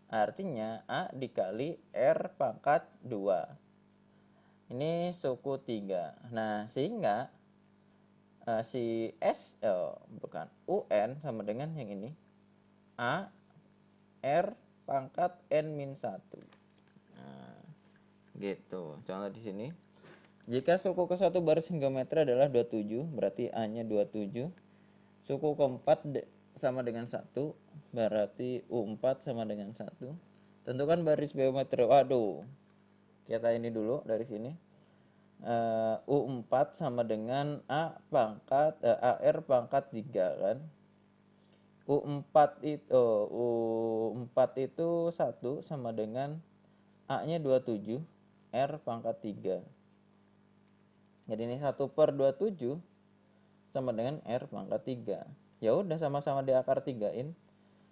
Artinya A dikali R pangkat 2. Ini suku 3. Nah, sehingga si S bukan UN sama dengan yang ini. A R pangkat N-1. Nah, gitu. Contoh di sini. Jika suku ke-1 barisan geometri adalah 27, berarti A-nya 27. Suku keempat sama dengan 1, berarti U4 sama dengan 1. Tentukan baris geometri. Waduh. Kita ini dulu dari sini. U4 sama dengan AR pangkat 3 kan. U4 itu 1 sama dengan A-nya 27, R pangkat 3. Jadi ini 1/27 sama dengan R pangkat 3. Ya udah sama-sama di akar 3-in.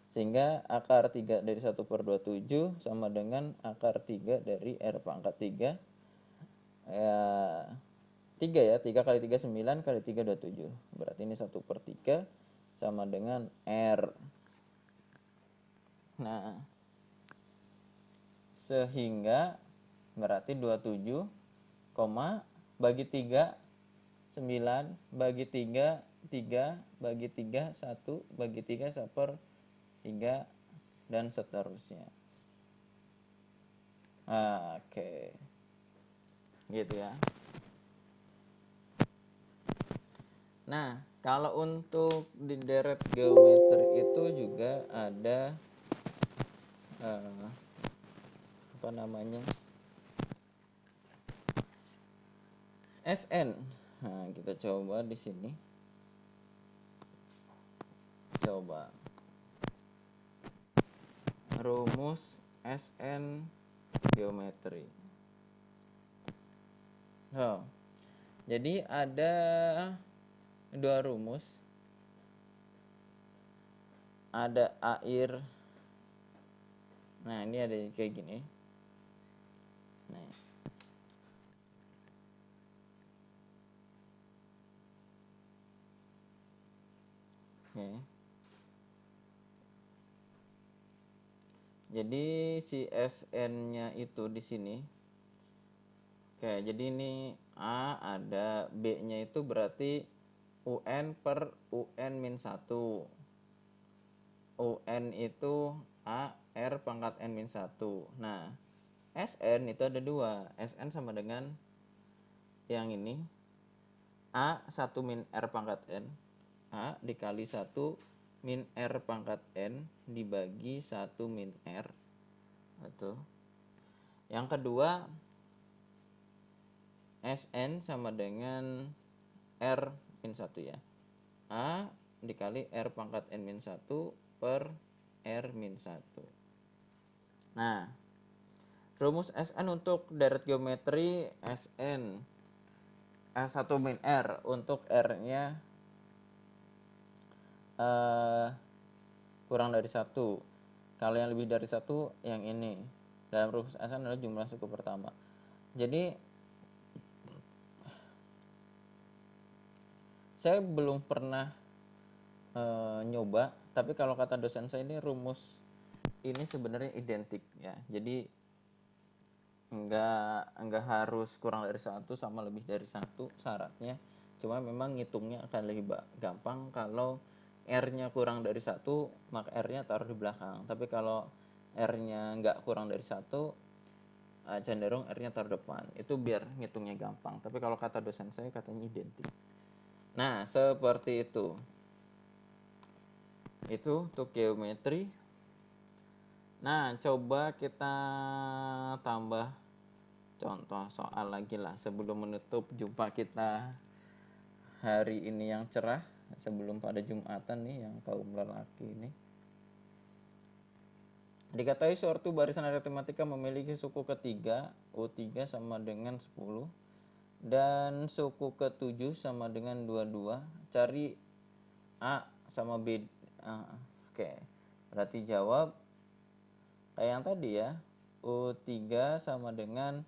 Sehingga akar 3 dari 1/27 sama dengan akar 3 dari R pangkat 3. Ya, 3 ya. 3 kali 3 9 kali 3 27. Berarti ini 1/3 sama dengan R. Nah, sehingga berarti 27, bagi 3 9, bagi 3 3, bagi 3 1, bagi 3 1/3 dan seterusnya. Oke. Gitu ya. Nah, kalau untuk di deret geometri itu juga ada apa namanya? SN. Nah, kita coba di sini. Coba rumus SN geometri. Jadi ada dua rumus. Ada air. Nah, ini ada kayak gini. Nah. Oke. Jadi si SN-nya itu di sini. Oke, jadi ini A ada, B-nya itu berarti UN per UN-1. UN itu A R pangkat N-1. Nah, SN itu ada dua. SN sama dengan yang ini. A 1 min R pangkat N. A dikali 1 min R pangkat N dibagi 1 min R. Betul. Yang kedua, SN sama dengan R min 1 ya. A dikali R pangkat N min 1 per R min 1. Nah, rumus SN untuk deret geometri SN 1 min R. Untuk R-nya kurang dari 1. Kalau yang lebih dari 1 yang ini. Dalam rumus SN adalah jumlah suku pertama. Jadi saya belum pernah nyoba, tapi kalau kata dosen saya ini rumus ini sebenarnya identik ya. Jadi Enggak harus kurang dari 1 sama lebih dari 1 syaratnya. Cuma memang ngitungnya akan lebih gampang kalau R-nya kurang dari 1, maka R-nya taruh di belakang. Tapi kalau R-nya enggak kurang dari 1, cenderung R-nya taruh depan. Itu biar ngitungnya gampang. Tapi kalau kata dosen saya katanya identik. Nah, seperti itu. Itu untuk geometri. Nah, coba kita tambah contoh soal lagi lah sebelum menutup jumpa kita hari ini yang cerah, sebelum pada Jumatan nih yang kaum lelaki ini. Diketahui suatu barisan aritmatika memiliki suku ketiga, U3 sama dengan 10, dan suku ke-7 sama dengan 22. Cari A sama B. Oke. Berarti jawab kayak yang tadi ya. U3 sama dengan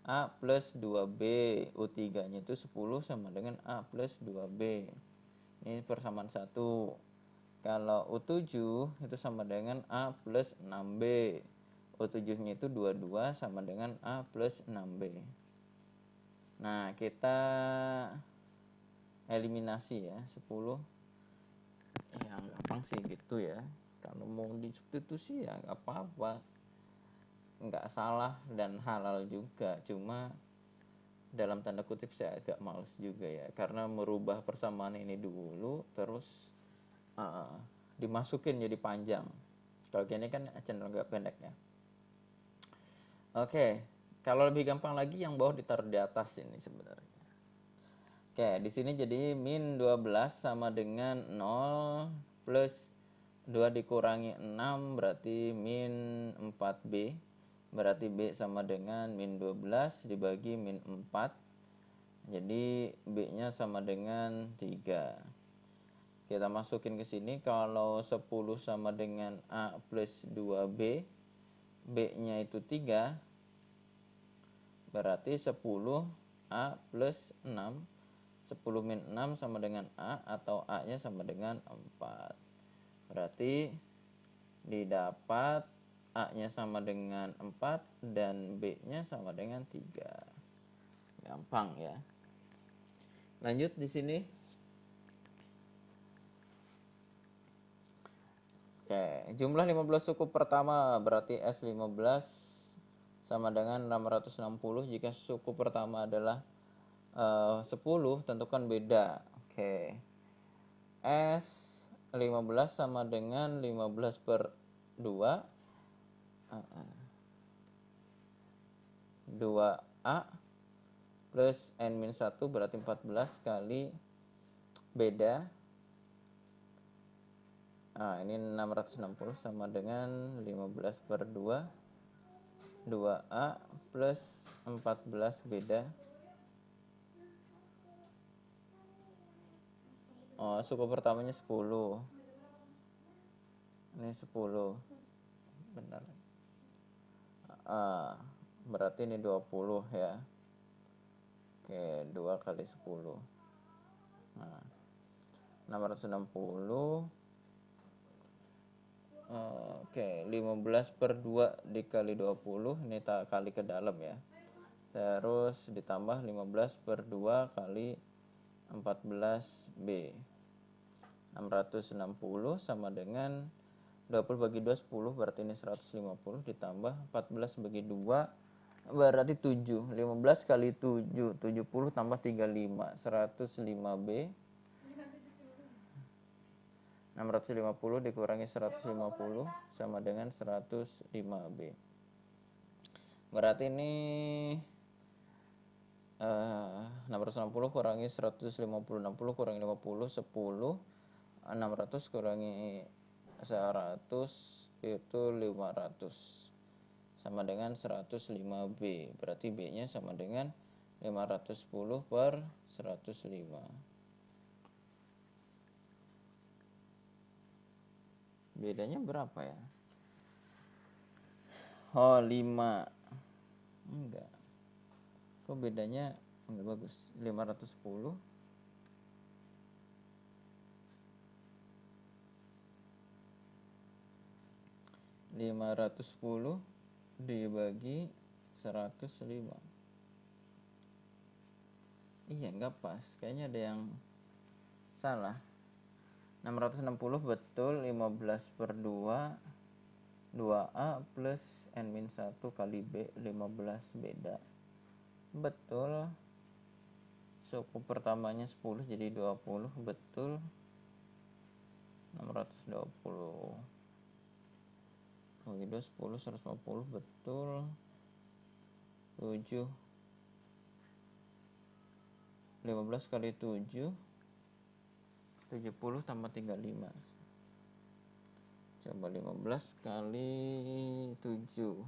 A plus 2B. U3 nya itu 10 sama dengan A plus 2B. Ini persamaan 1. Kalau U7 itu sama dengan A plus 6B. U7 nya itu 22 sama dengan A plus 6B. Nah, kita eliminasi ya. 10 ya gampang sih gitu ya. Kalau mau disubstitusi ya nggak apa-apa, nggak salah dan halal juga. Cuma dalam tanda kutip saya agak males juga ya, karena merubah persamaan ini dulu terus dimasukin jadi panjang. Kalau gini kan cenderung agak pendek ya. Oke, kalau lebih gampang lagi yang bawah ditaruh di atas ini sebenarnya. Oke, di sini jadi min 12 sama dengan 0 plus 2 dikurangi 6 berarti min 4B. Berarti B sama dengan min 12 dibagi min 4. Jadi B-nya sama dengan 3. Kita masukin ke sini, kalau 10 sama dengan A plus 2B, B-nya itu 3, berarti 10 A plus 6. 10 min 6 sama dengan A, atau A-nya sama dengan 4. Berarti didapat A-nya sama dengan 4 dan B-nya sama dengan 3. Gampang ya. Lanjut di sini. Oke, jumlah 15 suku pertama berarti S15 sama dengan 660. Jika suku pertama adalah 10, tentukan beda. Oke. S15 sama dengan 15 per 2. 2A plus N-1 berarti 14 kali beda. Ini 660 sama dengan 15 per 2. 2A plus 14 beda. Suku pertamanya 10. Ini 10. Benar. Berarti ini 20 ya. Oke, 2 kali 10. 660. Oke, 15 per 2 dikali 20. Ini tak kali ke dalam ya. Terus ditambah 15 per 2 kali 14B. 660 sama dengan 20 bagi 2 10, berarti ini 150, ditambah 14 bagi 2 berarti 7. 15 kali 7, 70 tambah 35, 105B. 650 dikurangi 150 sama dengan 105B. Berarti ini 660 kurangi 150, 60 kurangi 50, 10. 600 kurangi 100 itu 500 sama dengan 105B. Berarti B-nya sama dengan 510 per 105. Bedanya berapa ya? 5. Enggak. Kok bedanya enggak bagus? 510 dibagi 105. Iya, nggak pas, kayaknya ada yang salah. 660 betul, 15/2 2A plus N-1 kali B, 15 beda. Betul. Suku pertamanya 10 jadi 20, betul. 620 bagi 2 10, 150, betul. 7 15 kali 7 70 tambah 35. Coba 15 kali 7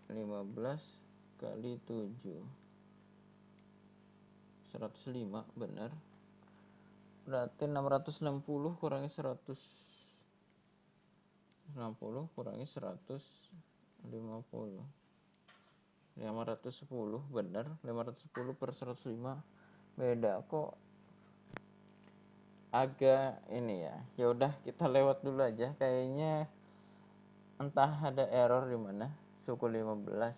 15 kali 7 105, benar. Berarti 660 kurangi 160 kurangi 150. 510, benar. 510/105 beda. Kok agak ini ya. Ya udah, kita lewat dulu aja. Kayaknya entah ada error di mana. Suku 15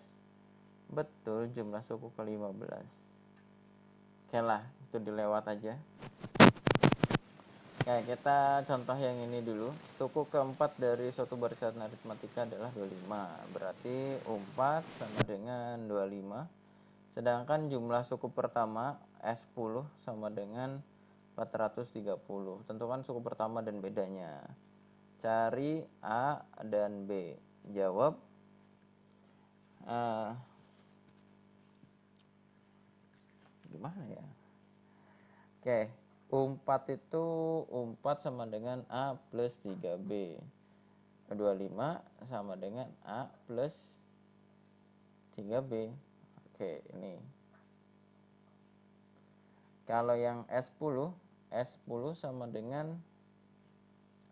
betul, jumlah suku ke-15. Oke lah, itu dilewat aja. Oke, kita contoh yang ini dulu. Suku keempat dari suatu barisan aritmatika adalah 25. Berarti 4 sama dengan 25. Sedangkan jumlah suku pertama S10 sama dengan 430. Tentukan suku pertama dan bedanya. Cari A dan B. Jawab. Gimana ya? Oke, 4 itu 4 sama dengan A plus 3B. 25 sama dengan A plus 3B. Oke, ini. Kalau yang S10 sama dengan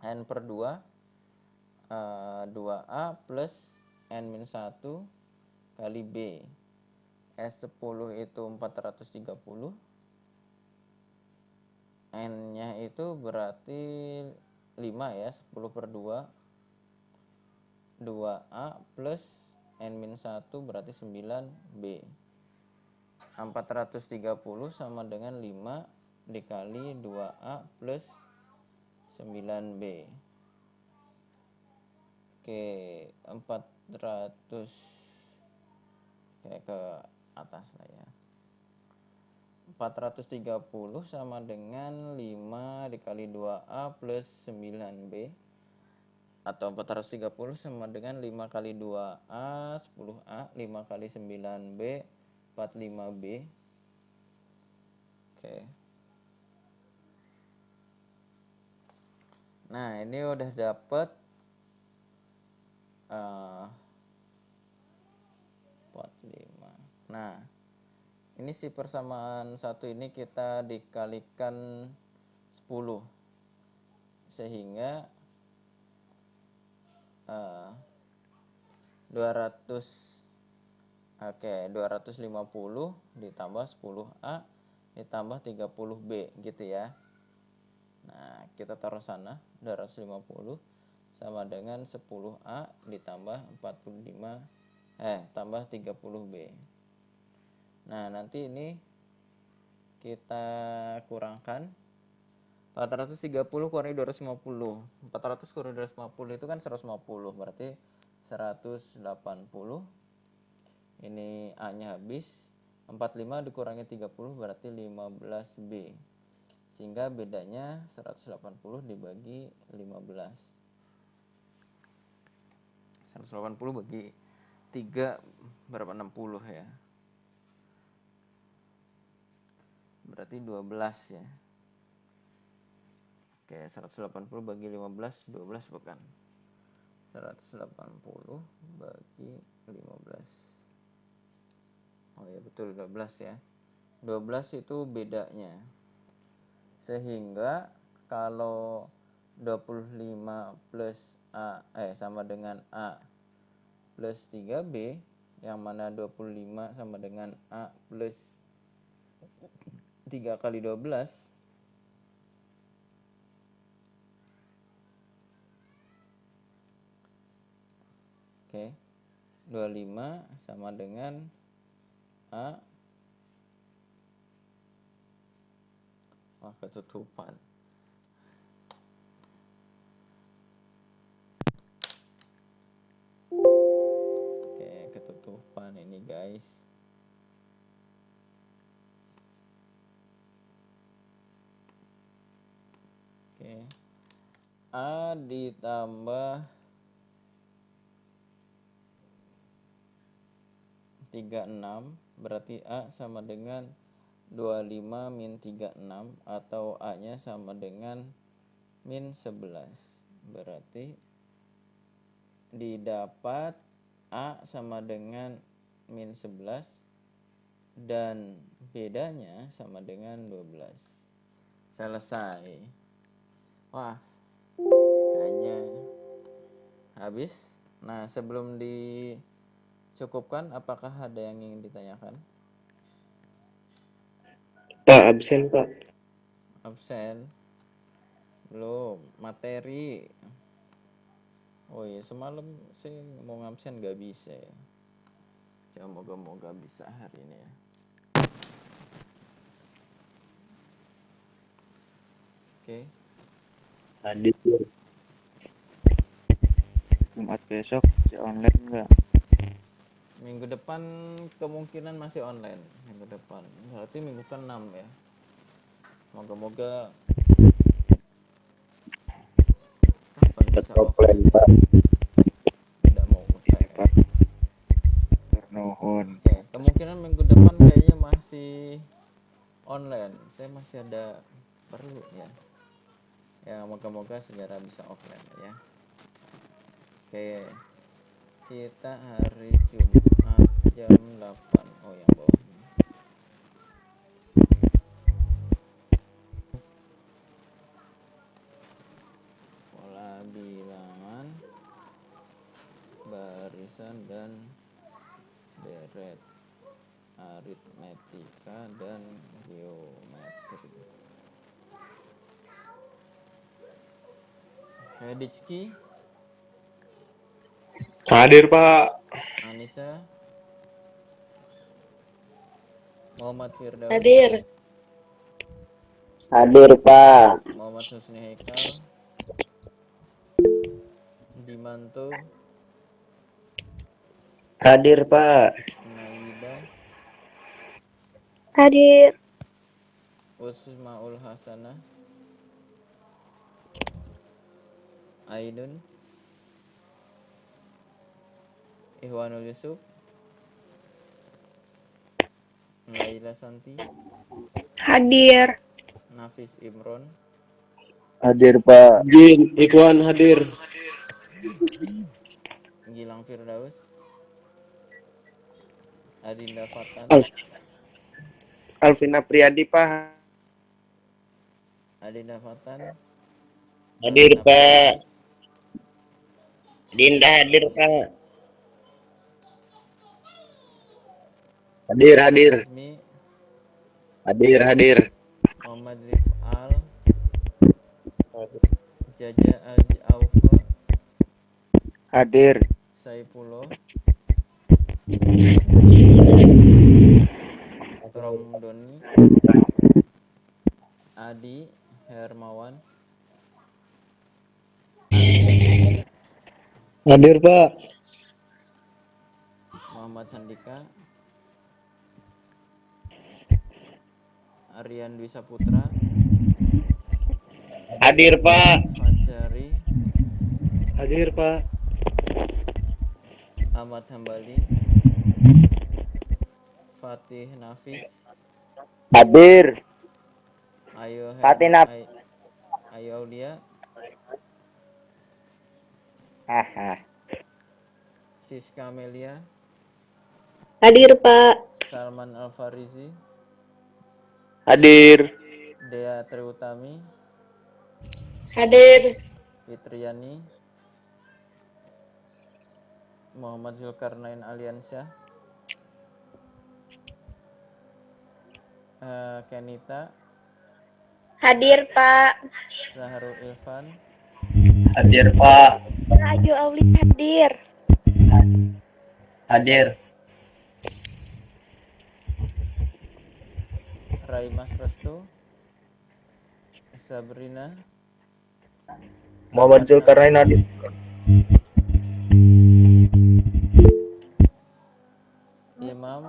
N/2 2A plus N-1 kali B. S10 itu 430. N-nya itu berarti 5 ya, 10/2 2A plus N-1 berarti 9B. 430 sama dengan 5 dikali 2A plus 9B. Oke, 400 kayak ke atas lah ya. 430 sama dengan 5 dikali 2A plus 9B. Atau 430 sama dengan 5 kali 2A 10A, 5 kali 9B 45B. Oke. Nah, ini udah dapet 45. Nah, ini si persamaan satu ini kita dikalikan 10 sehingga 250 ditambah 10A ditambah 30B gitu ya. Nah, kita taruh sana 250 sama dengan 10A ditambah 45 tambah 30B. Nah, nanti ini kita kurangkan 430 kurangi 250. 400 kurangi 250 itu kan 150, berarti 180. Ini A-nya habis. 45 dikurangi 30 berarti 15B. Sehingga bedanya 180 dibagi 15. 180 bagi 3 berapa? 60 ya. Berarti 12 ya. Oke, 180 bagi 15, 12 bukan. 180 bagi 15. Oh ya, betul 12 ya. 12 itu bedanya. Sehingga kalau 25 plus A sama dengan A plus 3B, yang mana 25 sama dengan A plus 3 kali 12. Oke. 25 sama dengan A. Wah, ketutupan. Oke, ketutupan ini guys. Oke. A ditambah 36 berarti A sama dengan 25 min 36 atau A-nya sama dengan min 11. Berarti didapat A sama dengan min 11 dan bedanya sama dengan 12. Selesai. Wah, kayaknya habis. Nah, sebelum dicukupkan, apakah ada yang ingin ditanyakan?
Pak, absen Pak.
Absen? Belum. Materi. Oh iya, semalam saya mau ngabsen gak bisa ya. Coba moga-moga bisa hari ini ya. Oke.
Hadir. Jumat besok si online enggak?
Minggu depan kemungkinan masih online. Minggu depan. Berarti minggu ke-6 ya. Moga-moga kapan bisa offline.
Offline Pak.
Tidak mau UTS.
Pak. Nuhun.
Oke, kemungkinan minggu depan kayaknya masih online. Saya masih ada perlu ya. Ya, moga-moga segera bisa offline ya. Oke. Kita hari Jumat jam 8. Oh, yang bawah ini. Pola bilangan, barisan dan deret, aritmetika dan geometri. Hedicki,
Hadir Pak.
Anissa, Muhammad Firdaus,
Hadir.
Hadir Pak.
Muhammad Husni Haikal, Dimanto,
Hadir Pak.
Naidah,
Hadir.
Usmaul Hasanah, Ainun, Ihwanul Yusuf, Laila Santi,
Hadir.
Nafis Imron,
Hadir Pak. Jin, Ikhwan hadir.
Gilang Firdaus, Adinda Fatan,
Alvina Priadi Pak.
Adinda Fatan,
Hadir
Malena
Pak.
Putri,
Dinda hadir Pak. Hadir hadir.
Azmi,
Hadir.
Muhammad Rifal, Jaja Aufa,
Hadir.
Saifullah, Romdoni, Adi Hermawan,
Hadir Pak.
Muhammad Handika, Aryan Dwi Saputra,
Hadir Pak.
Fajari,
Hadir Pak.
Ahmad Hambali, Fatih Nafis,
Hadir.
Ayo
Fatina.
Ayo Aulia, Siska Melia,
Hadir, Pak.
Salman Alfarizi,
Hadir.
Dea Triutami,
Hadir.
Fitriani, Muhammad Zulkarnain Aliansyah, Kenita,
Hadir, Pak.
Sahrul Ilfan,
Hadir Pak.
Rajo Auli hadir.
Hadir.
Raimas Restu, Sabrina,
Muhammad Zulkarnain hadir.
Imam,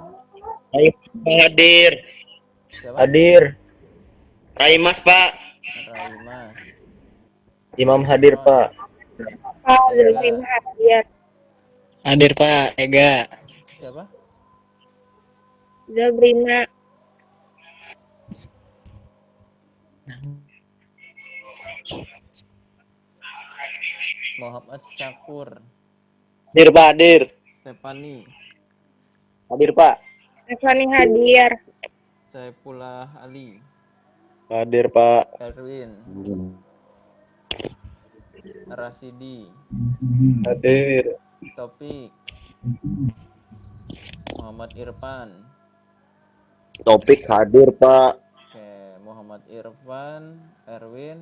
Raimas Pak hadir.
siapa?
Hadir. Raimas Pak.
Raimas,
Imam hadir
Imron,
Pak.
Pak
Ega,
Zulkifli hadir.
Hadir Pak. Ega.
siapa?
Zabrina.
Muhammad Syakur,
Hadir Pak. Hadir.
Stefani,
Hadir Pak.
Stefani hadir.
Saifullah Ali,
Hadir Pak.
Erwin, Rasidi,
Hadir.
Topik, Muhammad Irfan.
Topik hadir Pak.
Oke, Muhammad Irfan, Erwin,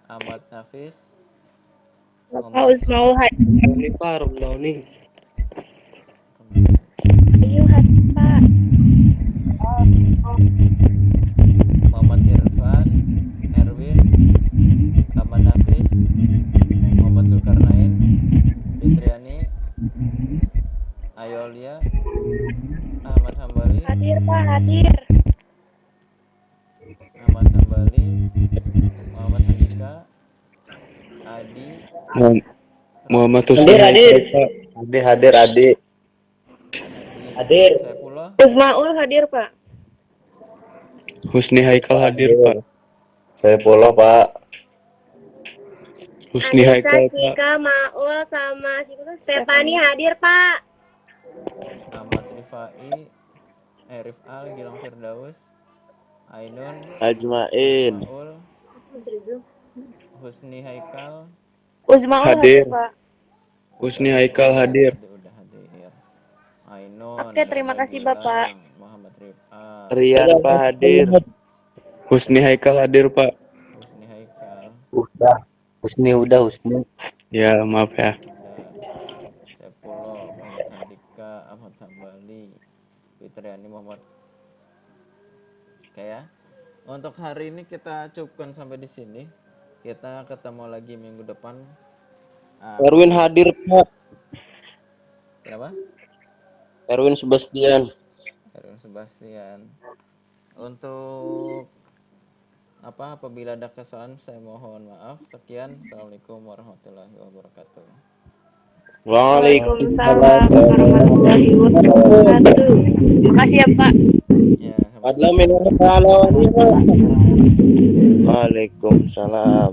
Ahmad Nafis,
Pak Usmaul hadir.
Ini Pak Rumdauni.
Ayo hadir Pak.
Muhammad Irfan, Erwin, Ahmad Nafis, Muhammad Zulkarnain, Fitriani, Ayolia, Ahmad Hambali,
Hadir Pak hadir.
Ahmad Hambali, Muhammad Andika, Adi,
Muhammad
Husni
hadir. Hadir.
Adi,
Hadir.
Saifullah,
Usmaul hadir Pak.
Husni Haikal hadir Pak. Saya Polo Pak. Husni
Anissa,
Haikal Pak.
Cika, Maul, sama Stefani hadir Pak.
Ahmad Rifai, Rifal, Gilang Firdaus, Ainun,
Ajmain.
Maul, Husni Haikal,
Usmaul hadir Pak.
Husni Haikal hadir.
Udah hadir. Ainun.
Oke, terima
udah
kasih,
bilang.
Bapak.
Muhammad Rifal,
Rian Pak hadir. Husni Haikal hadir Pak.
Husni Haikal,
Udah. Husni. Ya maaf ya.
udah. Saifullah, Muhammad Andika, Ahmad Hambali, Fitriani Muhammad. Oke ya. Untuk hari ini kita cukupkan sampai di sini. Kita ketemu lagi minggu depan.
Erwin hadir Pak.
Kenapa?
Erwin Sebastian.
Erwin Sebastian. Untuk apabila ada kesalahan saya mohon maaf. Sekian. Assalamualaikum warahmatullahi wabarakatuh.
Waalaikumsalam warahmatullahi wabarakatuh. Makasih ya Pak.
Ya, sama-sama.
Waalaikumsalam.